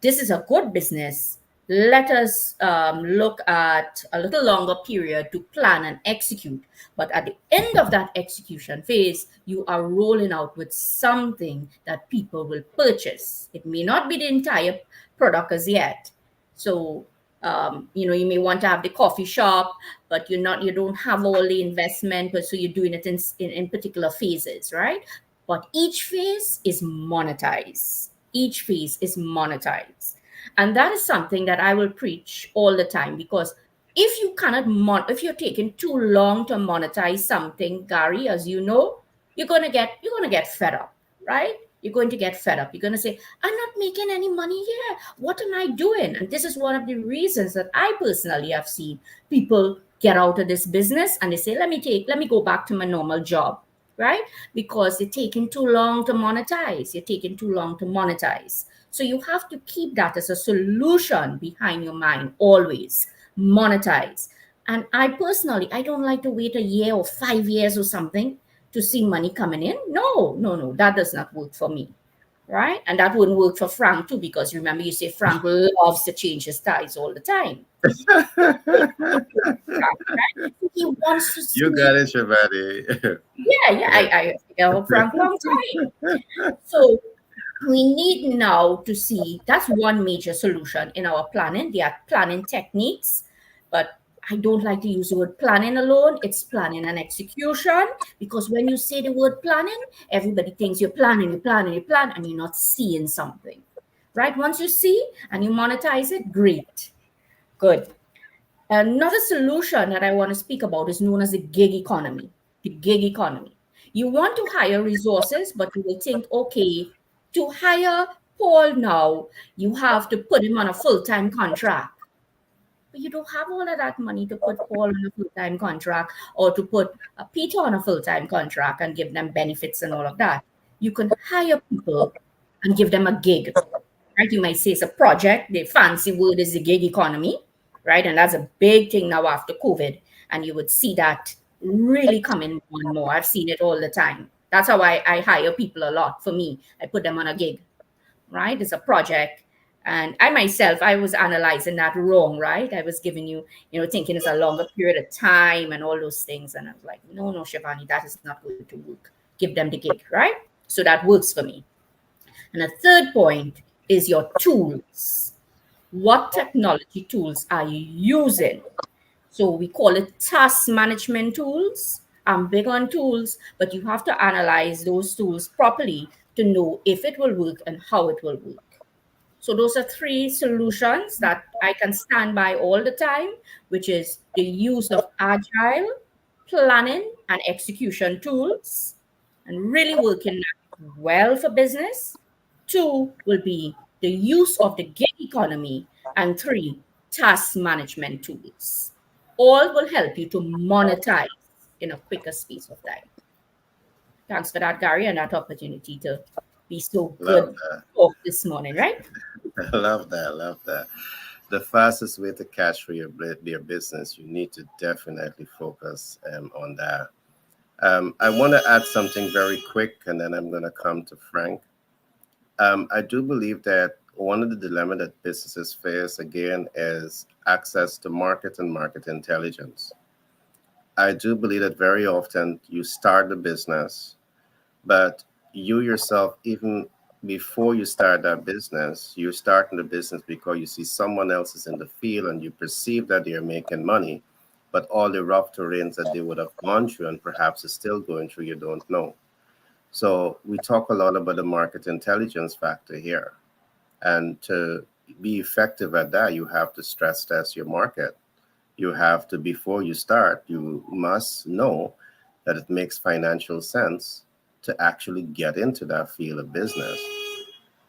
this is a good business. Let us look at a little longer period to plan and execute. But at the end of that execution phase, you are rolling out with something that people will purchase. It may not be the entire product as yet. So, you may want to have the coffee shop, but you don't have all the investment, but so you're doing it in particular phases, right? But each phase is monetized. Each phase is monetized. And that is something that I will preach all the time, because if you cannot if you're taking too long to monetize something, Gary, as you know, you're gonna get fed up, right? You're going to get fed up. You're going to say, I'm not making any money here. What am I doing? And this is one of the reasons that I personally have seen people get out of this business and they say, let me go back to my normal job, right? Because you're taking too long to monetize. You're taking too long to monetize. So you have to keep that as a solution behind your mind always. Monetize. And I personally, I don't like to wait a year or 5 years or something to see money coming in. No, that does not work for me, right? And that wouldn't work for Frank too, because remember you say Frank loves to change his ties all the time. Right? He wants to see. You got it, Shivani. Yeah, I know Frank long time. So we need now to see, that's one major solution in our planning. There are planning techniques, but I don't like to use the word planning alone. It's planning and execution, because when you say the word planning, everybody thinks you're planning, and you're not seeing something, right? Once you see and you monetize it, great, good. Another solution that I want to speak about is known as the gig economy. The gig economy. You want to hire resources, but you will think, okay, to hire Paul now, you have to put him on a full-time contract. But you don't have all of that money to put Paul on a full-time contract or to put Peter on a full-time contract and give them benefits and all of that. You can hire people and give them a gig, right? You might say it's a project. The fancy word is the gig economy, right? And that's a big thing now after COVID. And you would see that really coming more and more. I've seen it all the time. That's how I hire people a lot. For me, I put them on a gig, right? It's a project. And I myself, I was analyzing that wrong, right? I was giving you, thinking it's a longer period of time and all those things. And I was like, no, Shivani, that is not going to work. Give them the gig, right? So that works for me. And a third point is your tools. What technology tools are you using? So we call it task management tools. I'm big on tools, but you have to analyze those tools properly to know if it will work and how it will work. So those are three solutions that I can stand by all the time, which is the use of agile planning and execution tools and really working well for business. Two will be the use of the gig economy. And three, task management tools. All will help you to monetize in a quicker space of time. Thanks for that, Gary, and that opportunity to be so Love good that. talk this morning, right? Love that. Love that. The fastest way to cash for your business, you need to definitely focus on that. I want to add something very quick, and then I'm going to come to Frank. I do believe that one of the dilemmas that businesses face, again, is access to market and market intelligence. I do believe that very often you start the business, but you yourself, even before you start that business, you're starting the business because you see someone else is in the field and you perceive that they're making money, but all the rough terrains that they would have gone through and perhaps is still going through, you don't know. So we talk a lot about the market intelligence factor here. And to be effective at that, you have to stress test your market. You have to, before you start, you must know that it makes financial sense to actually get into that field of business.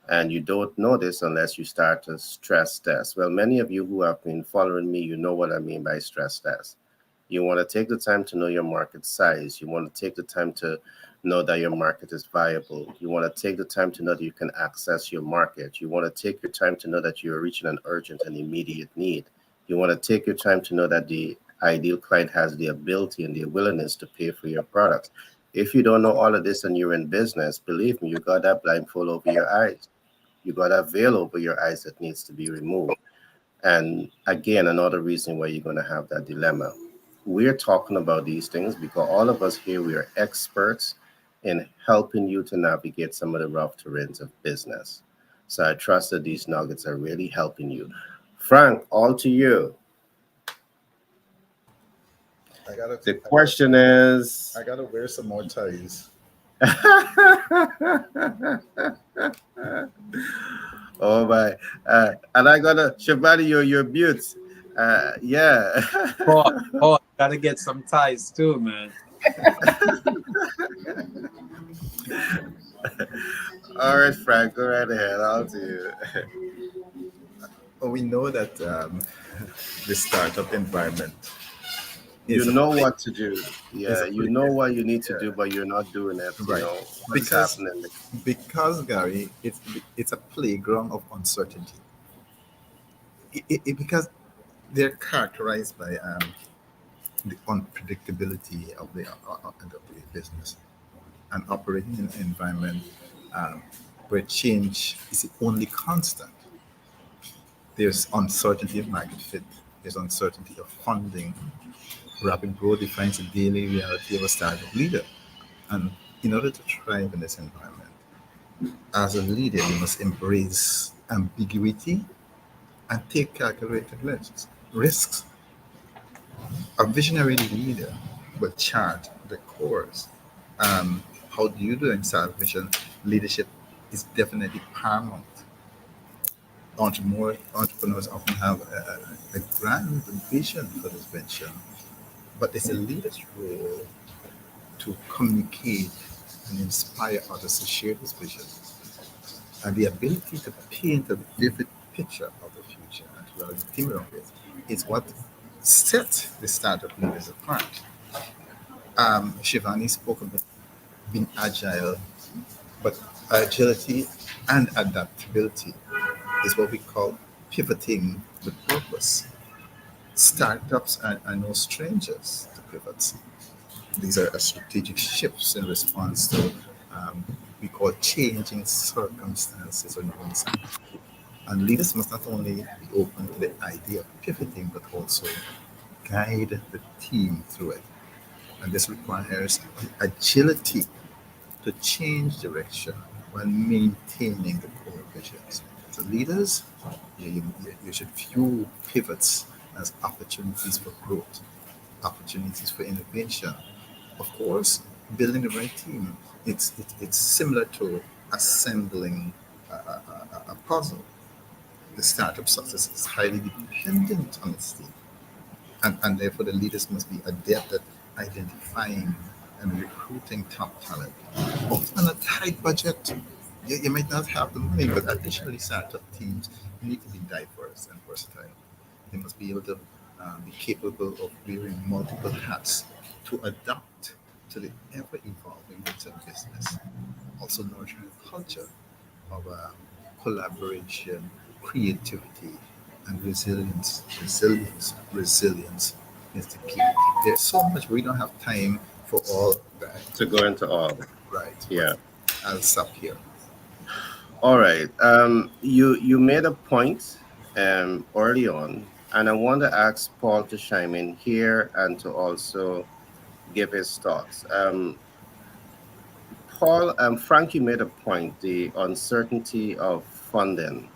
And you don't know this unless you start to stress test. Well, many of you who have been following me, you know what I mean by stress test. You want to take the time to know your market size. You want to take the time to know that your market is viable. You want to take the time to know that you can access your market. You want to take your time to know that you're reaching an urgent and immediate need. You want to take your time to know that the ideal client has the ability and the willingness to pay for your products. If you don't know all of this and you're in business, believe me, you got that blindfold over your eyes. You got that veil over your eyes that needs to be removed. And again, another reason why you're going to have that dilemma. We're talking about these things because all of us here, we are experts in helping you to navigate some of the rough terrains of business. So I trust that these nuggets are really helping you. Frank, all to you. The question is, I gotta wear some more ties. oh my, and I gotta Shabani, you're mute. Yeah. Oh, gotta get some ties too, man. All right, Frank, go right ahead. I'll do you. Well, we know that the startup environment You is a know play- what to do. is Yeah, a you play- know what you need to yeah. do, but you're not doing it. You Right. know what's Because- happening. because Gary, it's a playground of uncertainty. Because they're characterized by the unpredictability of the business and operating in an environment where change is the only constant. There's uncertainty of market fit. There's uncertainty of funding. Rapid growth defines the daily reality of a startup leader. And in order to thrive in this environment, as a leader, you must embrace ambiguity and take calculated risks. A visionary leader will chart the course. How do you do in startup vision? Leadership is definitely paramount. Entrepreneurs often have a grand vision for this venture, but it's a leader's role to communicate and inspire others to share this vision. And the ability to paint a vivid picture of the future and to really think of it is what sets the startup leaders apart. Shivani spoke about being agile, but agility and adaptability is what we call pivoting with purpose. Startups are no strangers to pivots. These are strategic shifts in response to um, we call changing circumstances or needs. And leaders must not only be open to the idea of pivoting, but also guide the team through it. And this requires agility to change direction while maintaining the core visions. So leaders, you should view pivots as opportunities for growth, opportunities for innovation. Of course, building the right team, it's similar to assembling a puzzle. The startup success is highly dependent on its team, and therefore the leaders must be adept at identifying and recruiting top talent. On a tight budget, you might not have the money, but additionally, startup teams need to be diverse and versatile. They must be able to be capable of wearing multiple hats to adapt to the ever evolving needs of business. Also, nurturing a culture of collaboration, creativity, and resilience is the key. There's so much we don't have time for all that. To go into all. Right. Yeah. I'll stop here. All right. You made a point early on, and I want to ask Paul to chime in here and to also give his thoughts. Paul, Frankie made a point, the uncertainty of funding.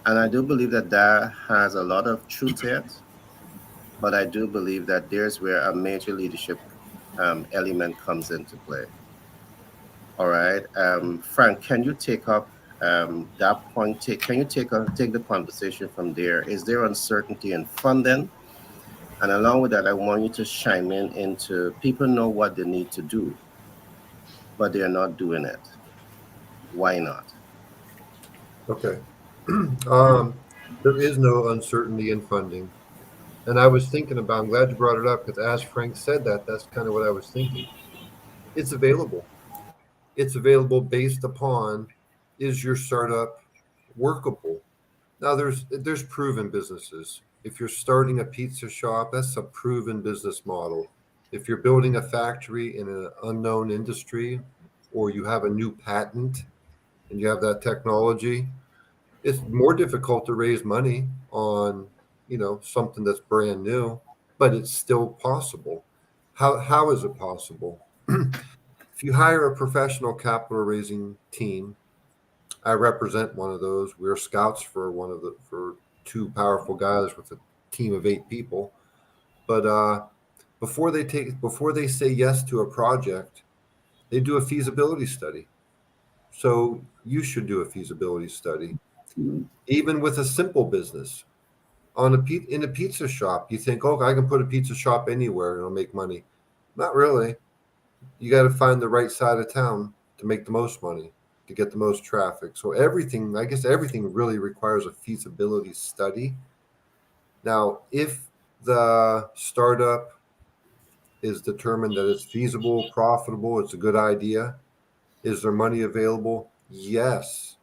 And I do believe that that has a lot of truth to it, but I do believe that there's where a major leadership element comes into play. All right. Frank, can you take up that point? Can you take the conversation from there? Is there uncertainty in funding? And along with that, I want you to chime in into people know what they need to do, but they're not doing it. Why not? Okay. There is no uncertainty in funding. And I was thinking about, I'm glad you brought it up because as Frank said that, that's kind of what I was thinking. It's available. It's available based upon, is your startup workable? Now there's proven businesses. If you're starting a pizza shop, that's a proven business model. If you're building a factory in an unknown industry or you have a new patent and you have that technology, it's more difficult to raise money on, something that's brand new, but it's still possible. How is it possible? If you hire a professional capital raising team, I represent one of those. We're scouts for two powerful guys with a team of 8 people. But before they say yes to a project, they do a feasibility study. So you should do a feasibility study, even with a simple business. In a pizza shop, you think, oh, I can put a pizza shop anywhere and it'll make money. Not really. You got to find the right side of town to make the most money, to get the most traffic. So everything really requires a feasibility study. Now, if the startup is determined that it's feasible, profitable, it's a good idea, is there money available? Yes.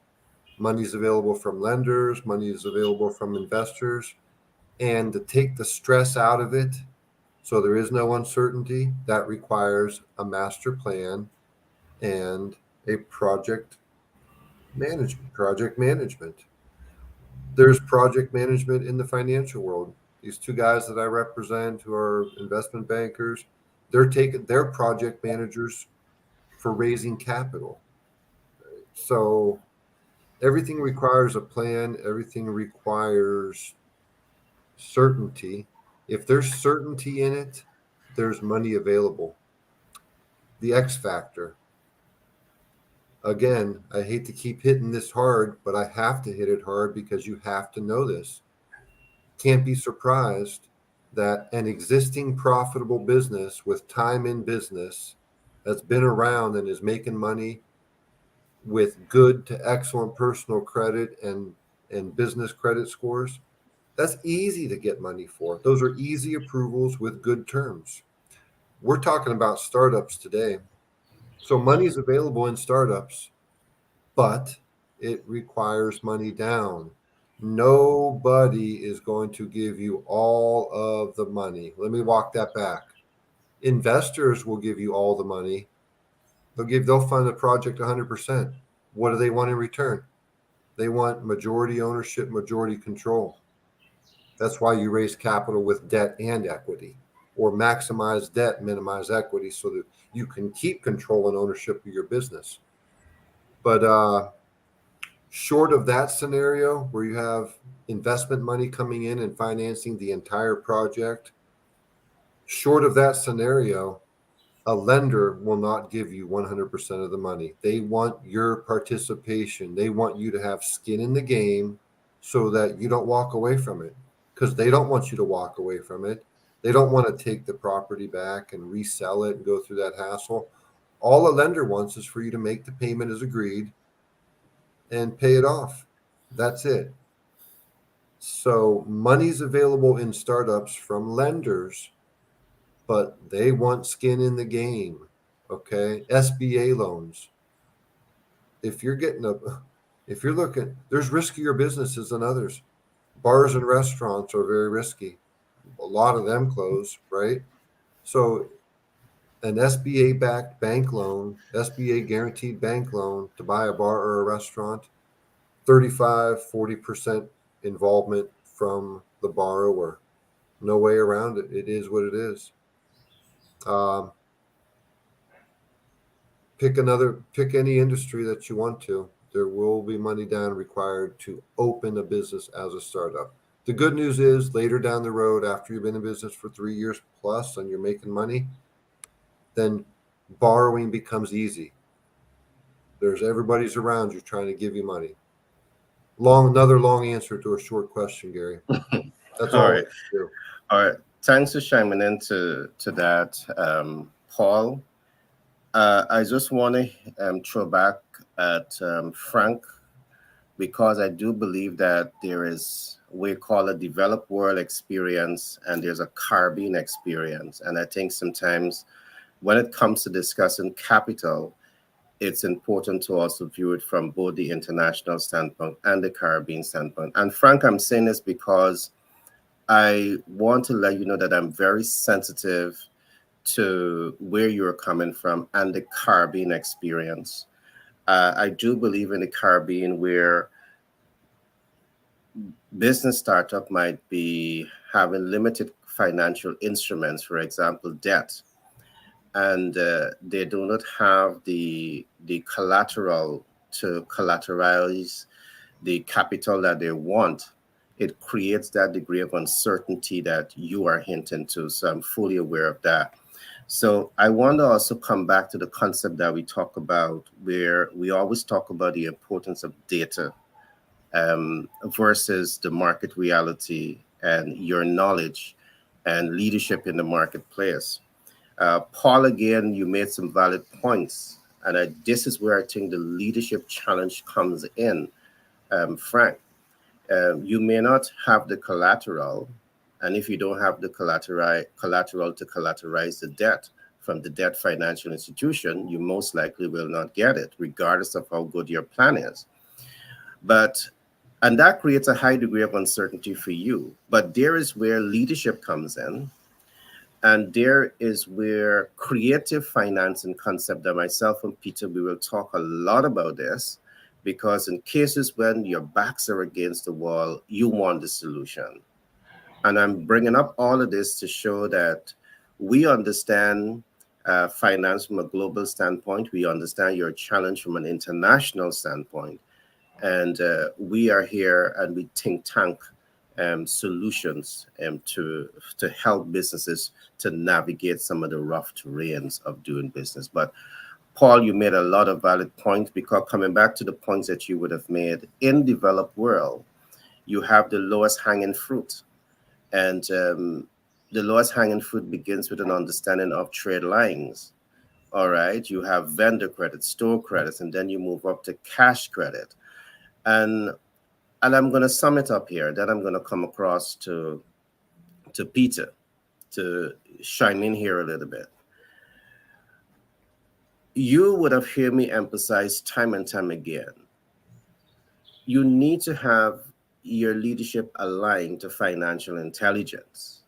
Money is available from lenders, money is available from investors. And to take the stress out of it, so there is no uncertainty, that requires a master plan and a project management. There's project management in the financial world. These two guys that I represent who are investment bankers, they're project managers for raising capital. So everything requires a plan, everything requires certainty. If there's certainty in it, there's money available. The X factor. Again, I hate to keep hitting this hard, but I have to hit it hard because you have to know this. Can't be surprised that an existing profitable business with time in business that's been around and is making money with good to excellent personal credit and business credit scores, that's easy to get money for. Those are easy approvals with good terms. We're talking about startups today. So money is available in startups, but it requires money down. Nobody is going to give you all of the money. Let me walk that back. Investors will give you all the money. They'll fund the project 100%. What do they want in return? They want majority ownership, majority control. That's why you raise capital with debt and equity, or maximize debt, minimize equity, so that you can keep control and ownership of your business. But short of that scenario where you have investment money coming in and financing the entire project, short of that scenario, a lender will not give you 100% of the money. They want your participation. They want you to have skin in the game so that you don't walk away from it, because they don't want you to walk away from it. They don't want to take the property back and resell it and go through that hassle. All a lender wants is for you to make the payment as agreed and pay it off. That's it. So money's available in startups from lenders, but they want skin in the game. Okay. SBA loans. If you're looking, there's riskier businesses than others. Bars and restaurants are very risky. A lot of them close, right? So an SBA backed bank loan, SBA guaranteed bank loan to buy a bar or a restaurant, 35-40% involvement from the borrower. No way around it. It is what it is. Pick any industry that you want to. There will be money down required to open a business as a startup. The good news is later down the road, after you've been in business for 3 years plus and you're making money, then borrowing becomes easy. Everybody's around you trying to give you money. Another long answer to a short question, Gary. That's all right. All right. Thanks for chiming into that, Paul. I just want to throw back at Frank, because I do believe that there is, we call a developed world experience and there's a Caribbean experience. And I think sometimes when it comes to discussing capital, it's important to also view it from both the international standpoint and the Caribbean standpoint. And Frank, I'm saying this because I want to let you know that I'm very sensitive to where you're coming from and the Caribbean experience. I do believe in the Caribbean where business startup might be having limited financial instruments, for example, debt, and they do not have the collateral to collateralize the capital that they want. It creates that degree of uncertainty that you are hinting to. So I'm fully aware of that. So I want to also come back to the concept that we talk about, where we always talk about the importance of data versus the market reality and your knowledge and leadership in the marketplace. Paul, again, you made some valid points. And this is where I think the leadership challenge comes in, Frank. You may not have the collateral, and if you don't have the collateral to collateralize the debt from the debt financial institution, you most likely will not get it, regardless of how good your plan is. And that creates a high degree of uncertainty for you. But there is where leadership comes in, and there is where creative financing concept that myself and Peter, we will talk a lot about this, because in cases when your backs are against the wall, you want the solution. And I'm bringing up all of this to show that we understand finance from a global standpoint. We understand your challenge from an international standpoint. And we are here and we think tank solutions to help businesses to navigate some of the rough terrains of doing business. But Paul, you made a lot of valid points, because coming back to the points that you would have made, in developed world, you have the lowest hanging fruit. And the lowest hanging fruit begins with an understanding of trade lines. All right. You have vendor credit, store credits, and then you move up to cash credit. And I'm going to sum it up here. Then I'm going to come across to Peter to chime in here a little bit. You would have heard me emphasize time and time again. You need to have your leadership aligned to financial intelligence.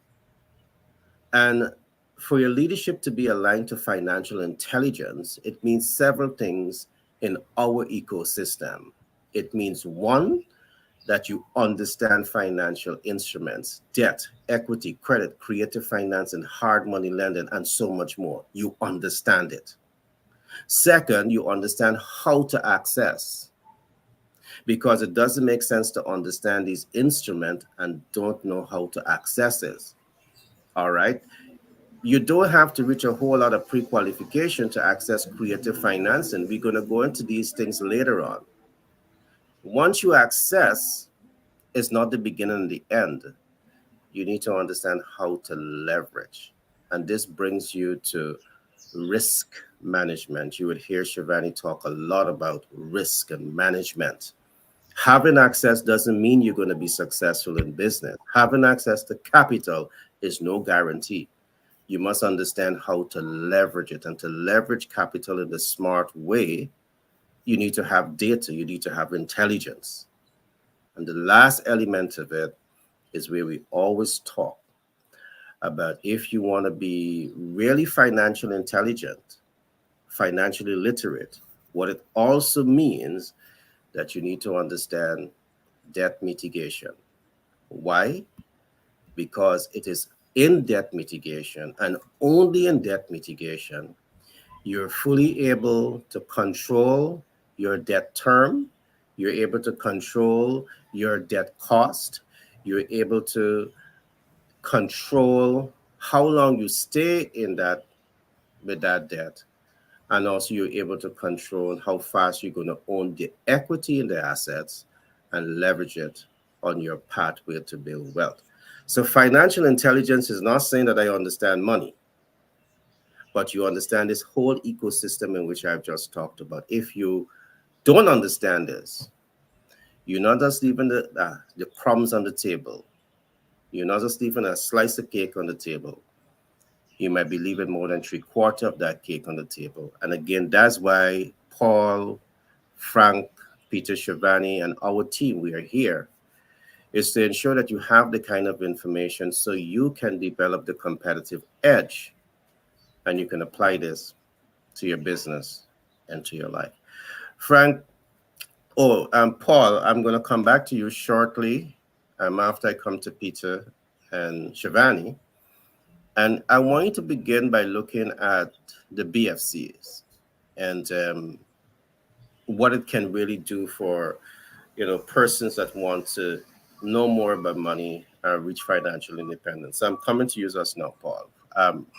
And for your leadership to be aligned to financial intelligence, it means several things in our ecosystem. It means one, that you understand financial instruments, debt, equity, credit, creative finance, and hard money lending, and so much more. You understand it. Second, you understand how to access, because it doesn't make sense to understand these instruments and don't know how to access it. All right. You don't have to reach a whole lot of pre-qualification to access creative financing. We're going to go into these things later on. Once you access, it's not the beginning and the end. You need to understand how to leverage. And this brings you to risk management. You would hear Shivani talk a lot about risk and management. Having access doesn't mean you're going to be successful in business. Having access to capital is no guarantee. You must understand how to leverage it. And to leverage capital in the smart way, you need to have data, you need to have intelligence. And the last element of it is where we always talk about, if you want to be really financially intelligent, financially literate, what it also means that you need to understand debt mitigation. Why? Because it is in debt mitigation, and only in debt mitigation, you're fully able to control your debt term, you're able to control your debt cost, you're able to control how long you stay in that with that debt, and also you're able to control how fast you're going to own the equity in the assets and leverage it on your pathway to build wealth. So financial intelligence is not saying that I understand money, but you understand this whole ecosystem in which I've just talked about. If you don't understand this, you're not just leaving the crumbs on the table. You're not just leaving a slice of cake on the table. You might be leaving more than 3/4 of that cake on the table. And again, that's why Paul, Frank, Peter, Shivani, and our team, we are here, is to ensure that you have the kind of information so you can develop the competitive edge and you can apply this to your business and to your life. Frank, Paul, I'm going to come back to you shortly after I come to Peter and Shivani. And I want you to begin by looking at the BFCs and what it can really do for, persons that want to know more about money and reach financial independence. So I'm coming to you just now, Paul.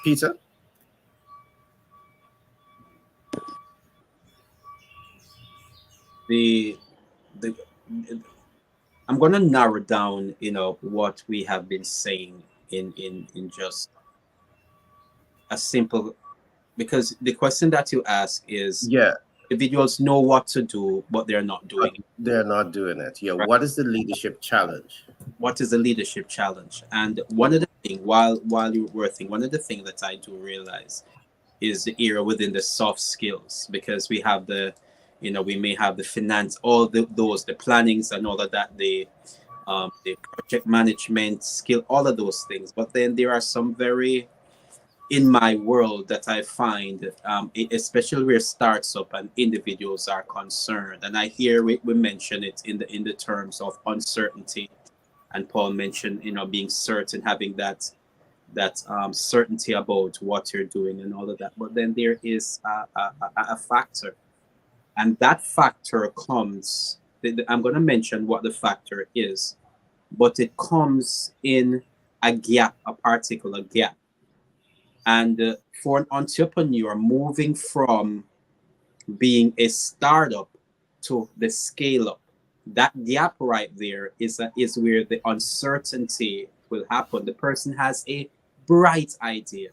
Peter? the the I'm gonna narrow down, what we have been saying in just a simple, because the question that you ask is, Yeah, individuals know what to do, but they're not doing it. they're not doing it. Yeah, Right? what is the leadership challenge? What is the leadership challenge? And one of the things, while you were thinking, one of the things that I do realize is the area within the soft skills, because we have we may have the finance, all the plannings and all of that, the project management skill, all of those things. But then there are some very, in my world, that I find, especially where starts up and individuals are concerned. And I hear we mention it in the terms of uncertainty. And Paul mentioned, being certain, having that certainty about what you're doing and all of that. But then there is a factor, and that factor comes. I'm going to mention what the factor is, but it comes in a gap, a particular gap. And for an entrepreneur moving from being a startup to the scale up, that gap right there is where the uncertainty will happen. The person has a bright idea.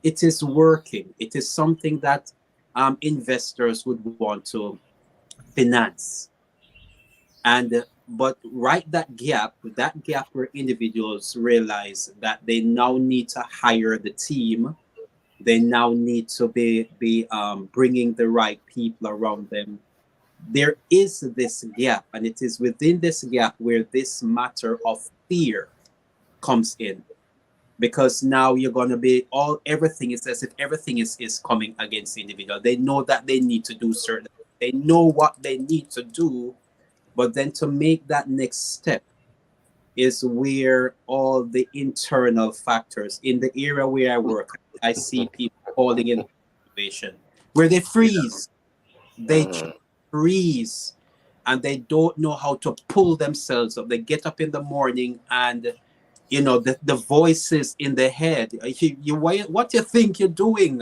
it is working. It is something that investors would want to finance. And but right that gap where individuals realize that they now need to hire the team, they now need to be bringing the right people around them. There is this gap, and it is within this gap where this matter of fear comes in, because now you're going to be everything is as if everything is coming against the individual. They know that they need to do certain, they know what they need to do, but then to make that next step is where all the internal factors in the area where I work, I see people falling in situation where they freeze, they Mhm. freeze, and they don't know how to pull themselves up. They get up in the morning, and the voices in the head, what you think you're doing?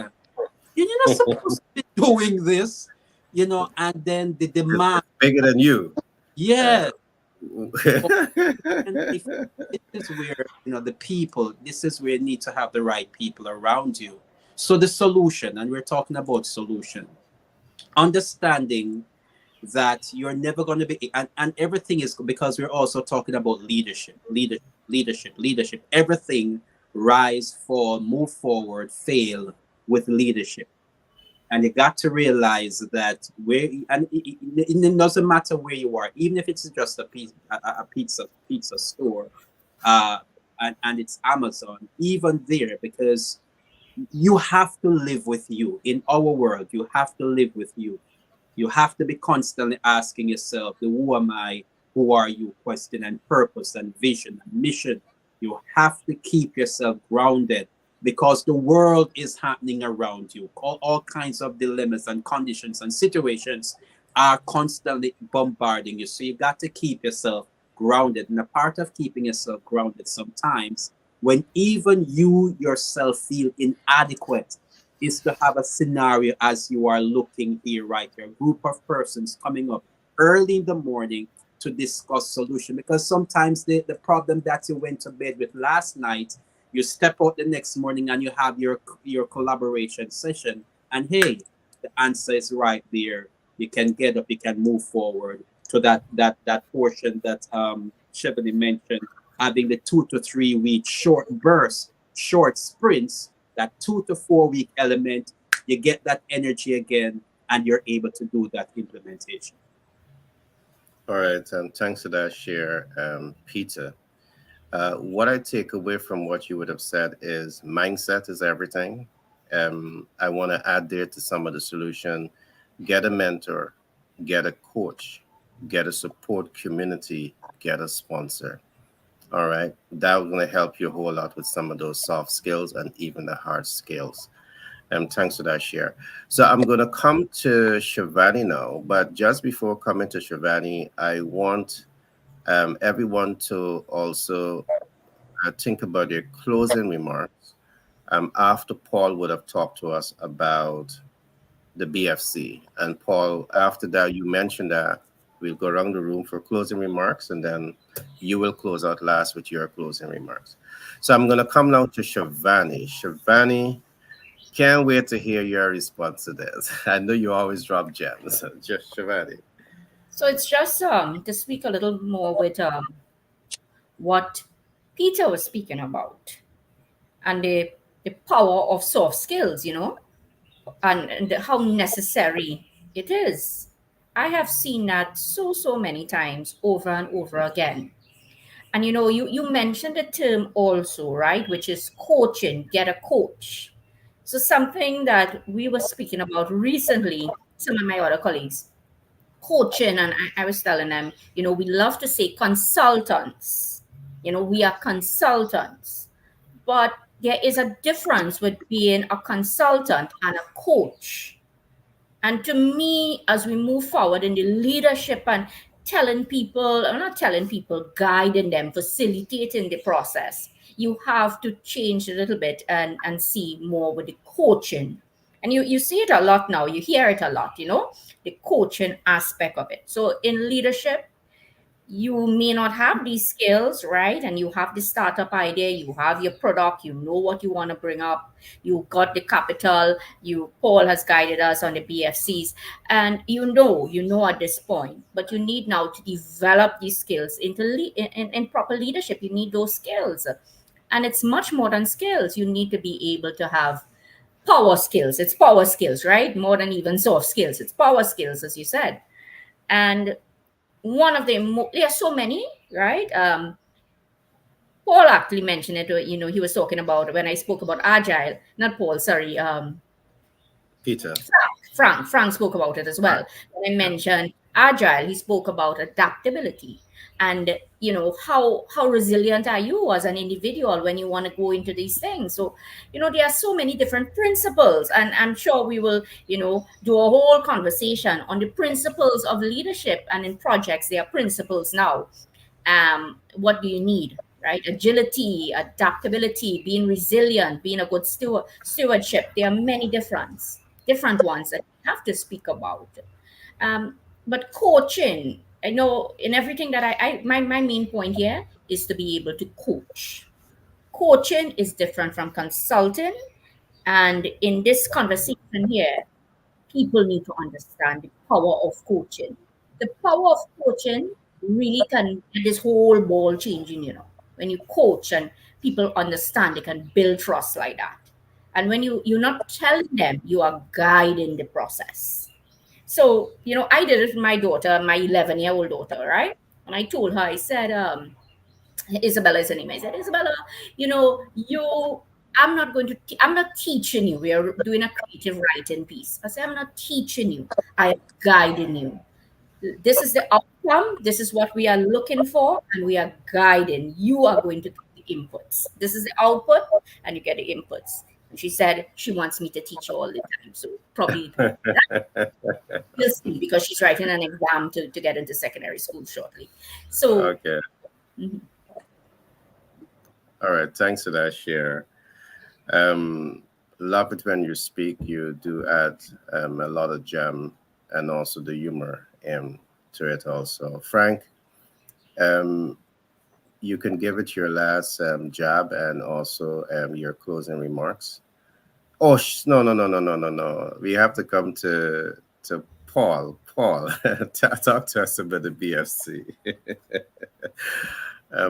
You're not supposed to be doing this, and then the demand. Bigger than you. Yeah. And if this is where the people, this is where you need to have the right people around you. So the solution, and we're talking about solution, understanding that you're never going to be, and everything is, because we're also talking about leadership. Everything rise, fall, move forward, fail with leadership. And you got to realize that it doesn't matter where you are, even if it's just a pizza store, uh, and it's Amazon, even there, because you have to live with you in our world. You have to live with you. You have to be constantly asking yourself, the who am I, who are you question, and purpose and vision and mission. You have to keep yourself grounded, because the world is happening around you. All kinds of dilemmas and conditions and situations are constantly bombarding you. So you got to keep yourself grounded. And a part of keeping yourself grounded sometimes, when even you yourself feel inadequate, is to have a scenario as you are looking here right here, a group of persons coming up early in the morning to discuss solution. Because sometimes the problem that you went to bed with last night, you step out the next morning and you have your collaboration session, and hey, the answer is right there. You can get up, you can move forward to that portion that Chevrolet mentioned, having the 2 to 3 week short bursts, short sprints, that 2 to 4 week element. You get that energy again, and you're able to do that implementation. All right, and thanks for that share, Peter. What I take away from what you would have said is mindset is everything. I want to add there to some of the solution: get a mentor, get a coach, get a support community, get a sponsor. All right, that's going to help you a whole lot with some of those soft skills and even the hard skills. Thanks for that share. So I'm going to come to Shivani now, but just before coming to Shivani, I want everyone to also think about their closing remarks after Paul would have talked to us about the BFC. And Paul, after that, you mentioned that we'll go around the room for closing remarks, and then you will close out last with your closing remarks. So I'm going to come now to Shivani. Shivani, can't wait to hear your response to this. I know you always drop gems. Just Shivani. So it's just to speak a little more with what Peter was speaking about, and the power of soft skills, and how necessary it is. I have seen that so many times over and over again. And you mentioned the term also, right? Which is coaching, get a coach. So something that we were speaking about recently, some of my other colleagues, coaching, and I was telling them, we love to say consultants. We are consultants. But there is a difference with being a consultant and a coach. And to me, as we move forward in the leadership and telling people, or not telling people, guiding them, facilitating the process, you have to change a little bit and see more with the coaching. And you see it a lot now, you hear it a lot, the coaching aspect of it. So in leadership, you may not have these skills, right? And you have the startup idea, you have your product, you know what you want to bring up, you got the capital, Paul has guided us on the BFCs, and you know at this point, but you need now to develop these skills into in proper leadership. You need those skills. And it's much more than skills. You need to be able to have power skills. It's power skills, right? More than even soft skills. It's power skills, as you said. And one of them, there are so many, right? Paul actually mentioned it. He was talking about when I spoke about agile. Not Paul, sorry. Peter. Frank spoke about it as well. When I mentioned agile, he spoke about adaptability, and how resilient are you as an individual when you want to go into these things. So there are so many different principles, and I'm sure we will do a whole conversation on the principles of leadership. And in projects, there are principles now. What do you need, right? Agility, adaptability, being resilient, being a good stewardship. There are many different ones that we have to speak about. But coaching, I know in everything that my main point here is to be able to coach. Coaching is different from consulting. And in this conversation here, people need to understand the power of coaching. The power of coaching really can get this whole ball changing. When you coach and people understand, they can build trust like that. And when you're not telling them, you are guiding the process. So, I did it with my daughter, my 11-year-old daughter, right? And I told her, I said, Isabella is her name. I said, Isabella, you I'm not teaching you. We are doing a creative writing piece. I said, I'm not teaching you. I am guiding you. This is the outcome. This is what we are looking for, and we are guiding. You are going to get the inputs. This is the output, and you get the inputs. And she said she wants me to teach her all the time. So probably we'll see, because she's writing an exam to get into secondary school shortly. So Okay. mhm. All right. Thanks for that share. Love it when you speak. You do add a lot of gem and also the humor to it also. Frank, um, you can give it your last jab and also your closing remarks. Oh, no, no, no, no, no, no, no. We have to come to Paul. Paul, talk to us about the BFC.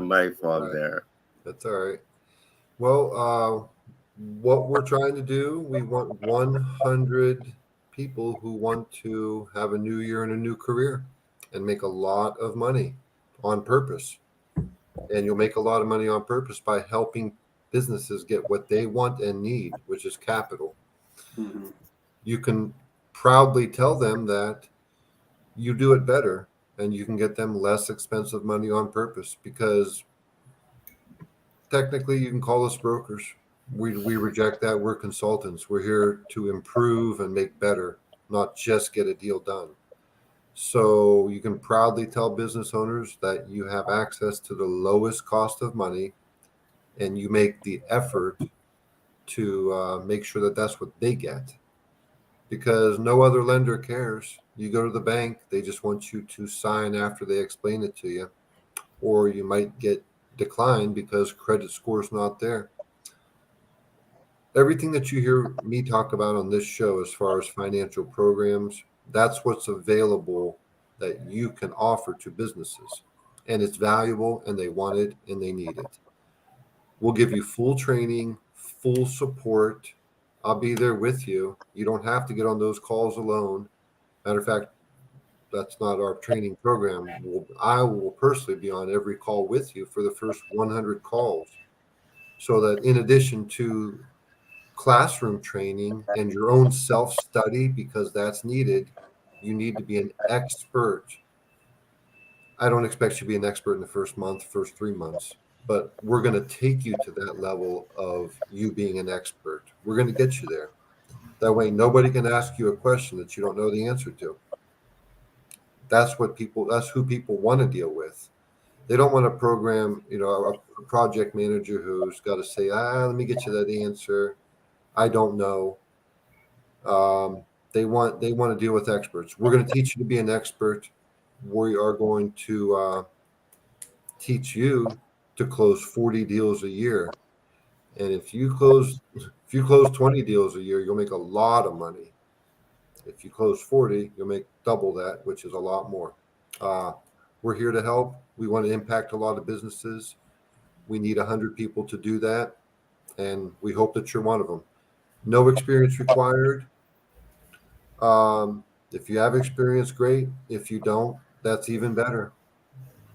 My fault Right. there. That's all right. Well, what we're trying to do, we want 100 people who want to have a new year and a new career and make a lot of money on purpose. And you'll make a lot of money on purpose by helping businesses get what they want and need, which is capital. Mhm. You can proudly tell them that you do it better and you can get them less expensive money on purpose, because technically you can call us brokers. We reject that. We're consultants. We're here to improve and make better, not just get a deal done. So you can proudly tell business owners that you have access to the lowest cost of money, and you make the effort to make sure that that's what they get, because no other lender cares. You go to the bank, they just want you to sign after they explain it to you, or you might get declined because credit score is not there. Everything that you hear me talk about on this show as far as financial programs, that's what's available that you can offer to businesses. And it's valuable, and they want it and they need it. We'll give you full training, full support. I'll be there with you. You don't have to get on those calls alone. Matter of fact, that's not our training program. I will personally be on every call with you for the first 100 calls, so that in addition to classroom training and your own self-study, because that's needed, you need to be an expert. I don't expect you to be an expert in the first month, first 3 months, but we're going to take you to that level of you being an expert. We're going to get you there. That way nobody can ask you a question that you don't know the answer to. That's who people want to deal with. They don't want to program, a project manager who's got to say, let me get you that answer. I don't know. They want to deal with experts. We're going to teach you to be an expert. We are going to teach you to close 40 deals a year. And if you close 20 deals a year, you'll make a lot of money. If you close 40, you'll make double that, which is a lot more. We're here to help. We want to impact a lot of businesses. We need 100 people to do that, and we hope that you're one of them. No experience required. If you have experience, great. If you don't, that's even better.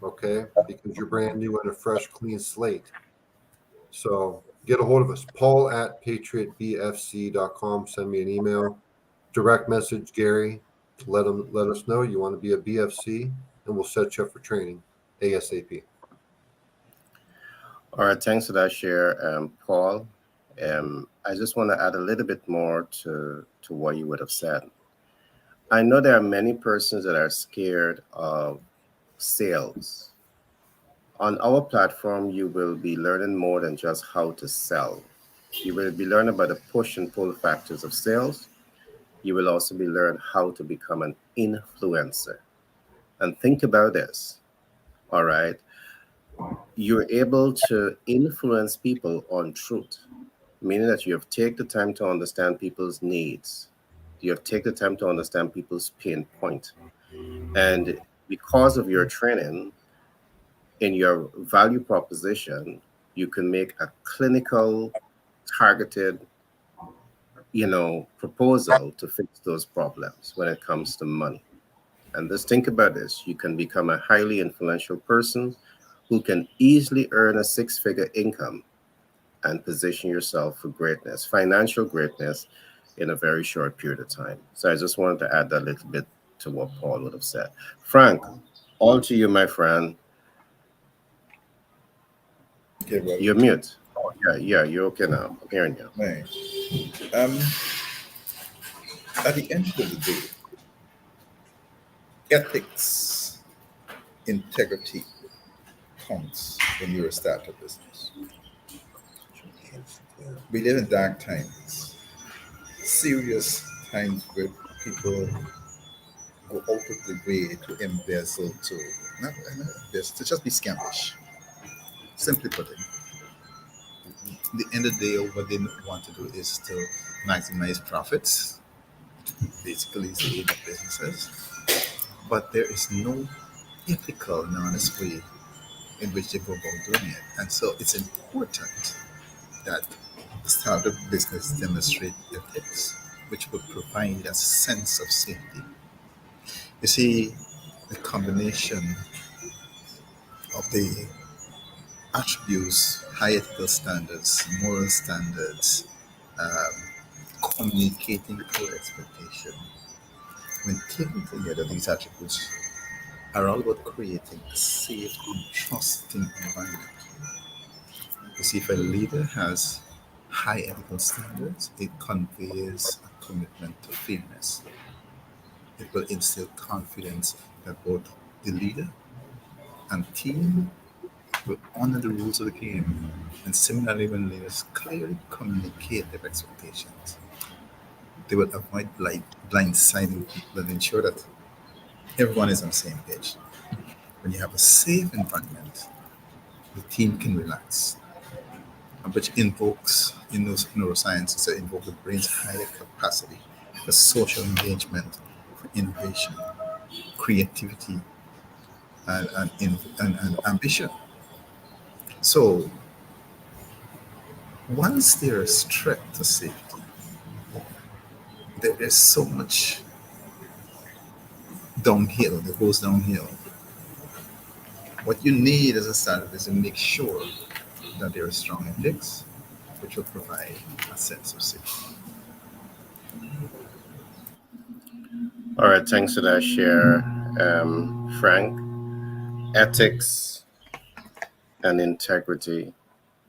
Okay, because you're brand new and a fresh, clean slate. So get a hold of us, Paul at patriotbfc.com. Send me an email, direct message Gary. Let us know you want to be a BFC, and we'll set you up for training ASAP. All right, thanks for that share, Paul. I just want to add a little bit more to what you would have said. I know there are many persons that are scared of sales. On our platform, you will be learning more than just how to sell. You will be learning about the push and pull factors of sales. You will also be learning how to become an influencer. And think about this, all right? You're able to influence people on truth, meaning that you have taken the time to understand people's needs. You have taken the time to understand people's pain point. And because of your training in your value proposition, you can make a clinical, targeted, proposal to fix those problems when it comes to money. And just think about this. You can become a highly influential person who can easily earn a six-figure income and position yourself for greatness, financial greatness, in a very short period of time. So I just wanted to add that little bit to what Paul would have said. Frank, all to you, my friend. Okay, well, You're mute. Oh, yeah, you're okay now. I'm hearing you. right. At the end of the day, ethics, integrity counts when you're a startup business. We live in dark times, serious times where people go out of the way to embezzle, not embezzle, to just be scampish. Simply put it, the end of the day, what they want to do is to maximize profits. Basically, it's the aim of businesses. But there is no ethical and honest way in which they go about doing it. And so it's important that the startup business demonstrate ethics, which will provide a sense of safety. You see, the combination of the attributes, high ethical standards, moral standards, communicating clear expectation, when taken together, these attributes are all about creating a safe and trusting environment. You see, if a leader has high ethical standards, it conveys a commitment to fairness. It will instill confidence that both the leader and team will honor the rules of the game. And similarly, when leaders clearly communicate their expectations, they will avoid blindsiding people and ensure that everyone is on the same page. When you have a safe environment, the team can relax, which invokes, in neuroscience, it's invoke the brain's higher capacity for social engagement, for innovation, creativity, and ambition. So once there is threat to safety, there is so much downhill that goes downhill. What you need as a startup is to make sure that there are strong ethics, which will provide a sense of safety. All right, thanks for that share, Frank. Ethics and integrity,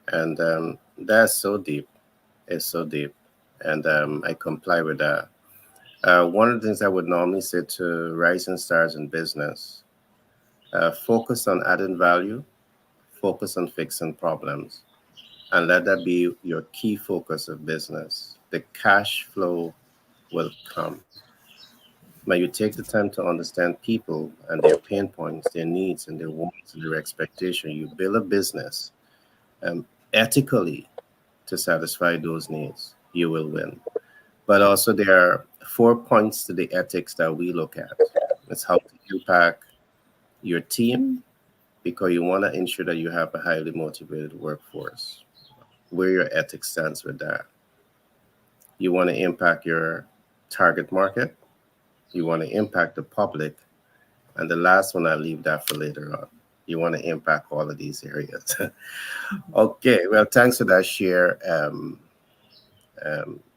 and that's so deep. It's so deep, and I comply with that. One of the things I would normally say to rising stars in business: focus on adding value, focus on fixing problems, and let that be your key focus of business. The cash flow will come. But you take the time to understand people and their pain points, their needs, and their wants, and their expectation. You build a business ethically to satisfy those needs. You will win. But also, there are 4 points to the ethics that we look at. It's how to impact your team, because you want to ensure that you have a highly motivated workforce. Where your ethics stands with that. You want to impact your target market. You want to impact the public. And the last one, I leave that for later on. You want to impact all of these areas. Okay, well, thanks for that share,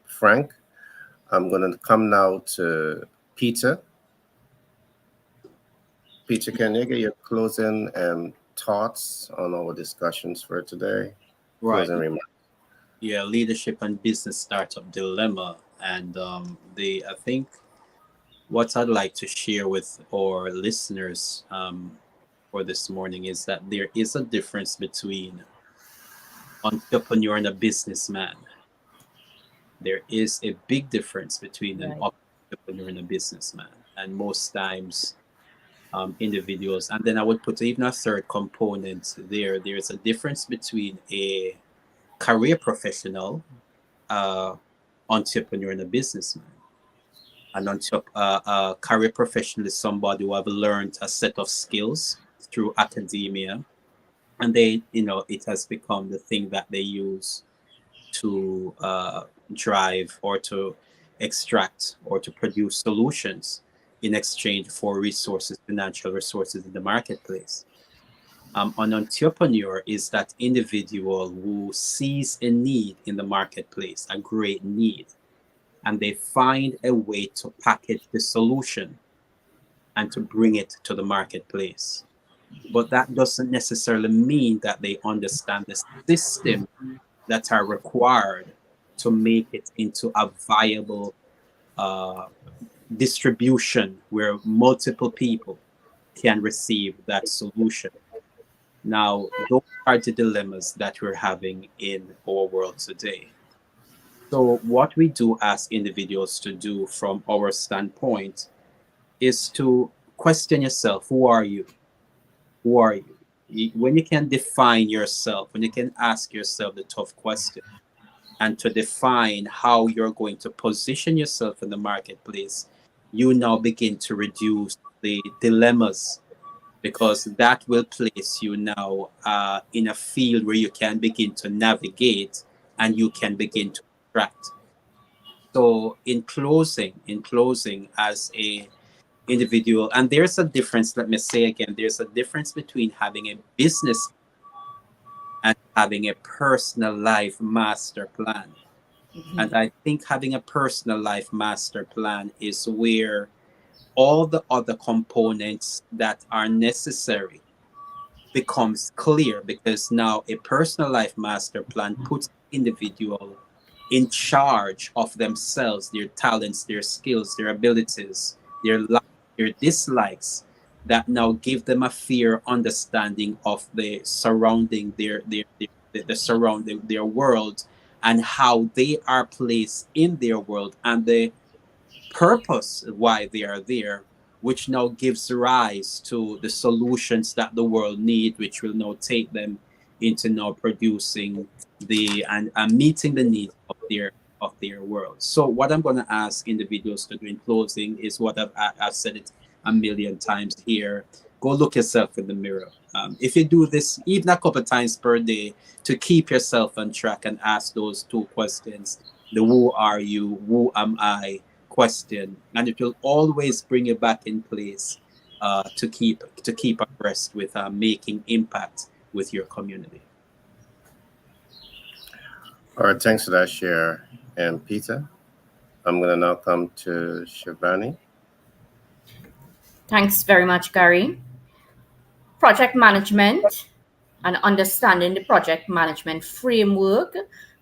Frank. I'm going to come now to Peter. Peter, can you get your closing thoughts on our discussions for today? Right. Closing remarks. Yeah, leadership and business startup dilemma. And I think what I'd like to share with our listeners for this morning is that there is a difference between entrepreneur and a businessman. There is a big difference between an Right. entrepreneur and a businessman, and most times individuals. And then I would put even a third component there. There's a difference between a career professional, entrepreneur, and a businessman. A career professional is somebody who have learned a set of skills through academia, and it has become the thing that they use to drive or to extract or to produce solutions in exchange for resources, financial resources in the marketplace. An entrepreneur is that individual who sees a need in the marketplace, a great need, and they find a way to package the solution and to bring it to the marketplace. But that doesn't necessarily mean that they understand the system that are required to make it into a viable distribution where multiple people can receive that solution. Now, those are the dilemmas that we're having in our world today. So what we do as individuals to do from our standpoint is to question yourself. Who are you? Who are you? When you can define yourself, when you can ask yourself the tough question, and to define how you're going to position yourself in the marketplace, you now begin to reduce the dilemmas, because that will place you now in a field where you can begin to navigate and you can begin to attract. So in closing, as a individual, and there's a difference, let me say again, there's a difference between having a business and having a personal life master plan. And I think having a personal life master plan is where all the other components that are necessary becomes clear, because now a personal life master plan puts the individual in charge of themselves, their talents, their skills, their abilities, their likes, their dislikes, that now give them a fair understanding of the surrounding the surrounding their world, and how they are placed in their world, and the purpose why they are there, which now gives rise to the solutions that the world need, which will now take them into now producing and meeting the needs of their world. So what I'm going to ask individuals to do in closing is what I've said it a million times here. Go look yourself in the mirror. If you do this even a couple of times per day to keep yourself on track and ask those two questions, the who are you, who am I question, and it will always bring you back in place to keep abreast with making impact with your community. All right, thanks for that share, and Peter. I'm going to now come to Shivani. Thanks very much, Gary. Project management and understanding the project management framework,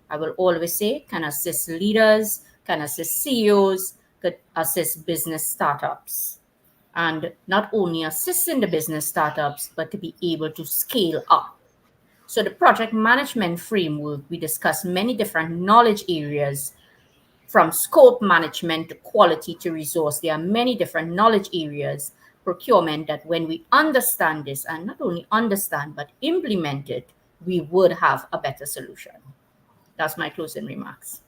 I will always say, can assist leaders, can assist CEOs, could assist business startups. And not only assisting the business startups, but to be able to scale up. So the project management framework, we discuss many different knowledge areas from scope management to quality to resource. There are many different knowledge areas, procurement, that when we understand this and not only understand but implement it, we would have a better solution. That's my closing remarks.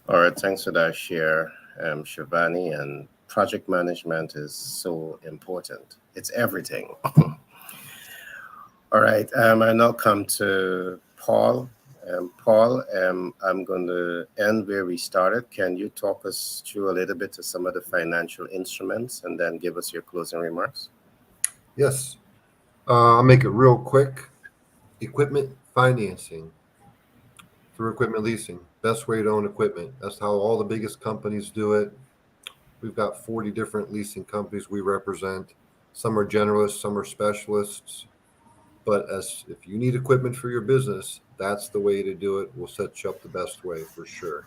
All right, thanks for that share, Shivani. And project management is so important. It's everything. All right, I now come to Paul. Paul, I'm going to end where we started. Can you talk us through a little bit to some of the financial instruments and then give us your closing remarks? Yes. I'll make it real quick. Equipment financing through equipment leasing. Best way to own equipment. That's how all the biggest companies do it. We've got 40 different leasing companies we represent. Some are generalists, some are specialists. But if you need equipment for your business, that's the way to do it. We'll set you up the best way for sure.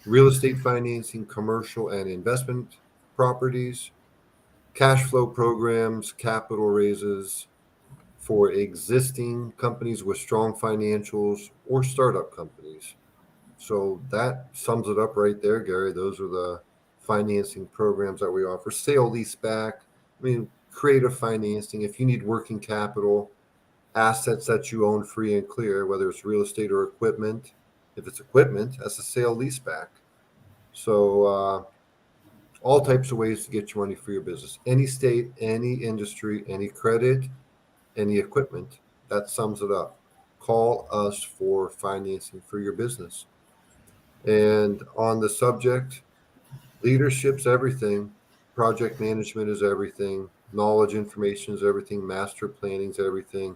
Real estate financing, commercial and investment properties, cash flow programs, capital raises for existing companies with strong financials or startup companies. So that sums it up right there, Gary. Those are the financing programs that we offer. Sale leaseback, creative financing. If you need working capital, assets that you own free and clear, whether it's real estate or equipment. If it's equipment, that's a sale leaseback. So all types of ways to get your money for your business. Any state, any industry, any credit, any equipment. That sums it up. Call us for financing for your business. And on the subject, leadership's everything. Project management is everything. Knowledge information is everything. Master planning is everything.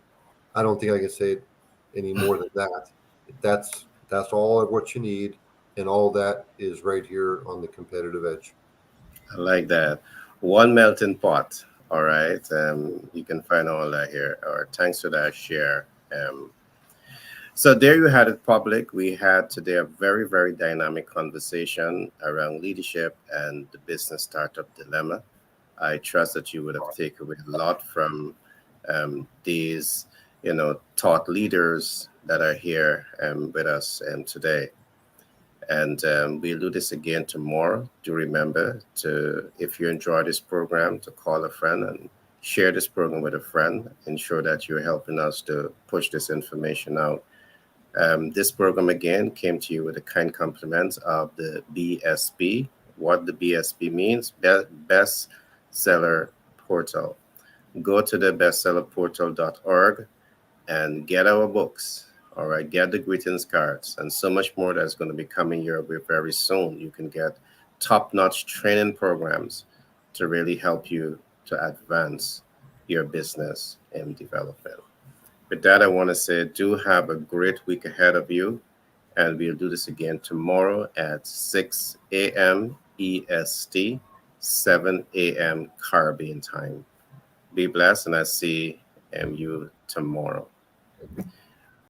I don't think I can say it any more than that. That's all of what you need, and all that is right here on the Competitive Edge. I like that. One melting pot. All right. You can find all that here. All right. Thanks for that share. So there you had it, public. We had today a very, very dynamic conversation around leadership and the business startup dilemma. I trust that you would have taken away a lot from these, thought leaders that are here with us today. And we'll do this again tomorrow. Do remember to, if you enjoy this program, to call a friend and share this program with a friend. Ensure that you're helping us to push this information out. This program again came to you with a kind compliment of the BSP. What the BSP means, Best Seller Portal. Go to the bestsellerportal.org and get our books. All right, get the greetings cards and so much more that's going to be coming your way very soon. You can get top-notch training programs to really help you to advance your business and development. With that, I want to say do have a great week ahead of you, and we'll do this again tomorrow at 6 a.m. EST, 7 a.m. Caribbean time. Be blessed, and I see you tomorrow.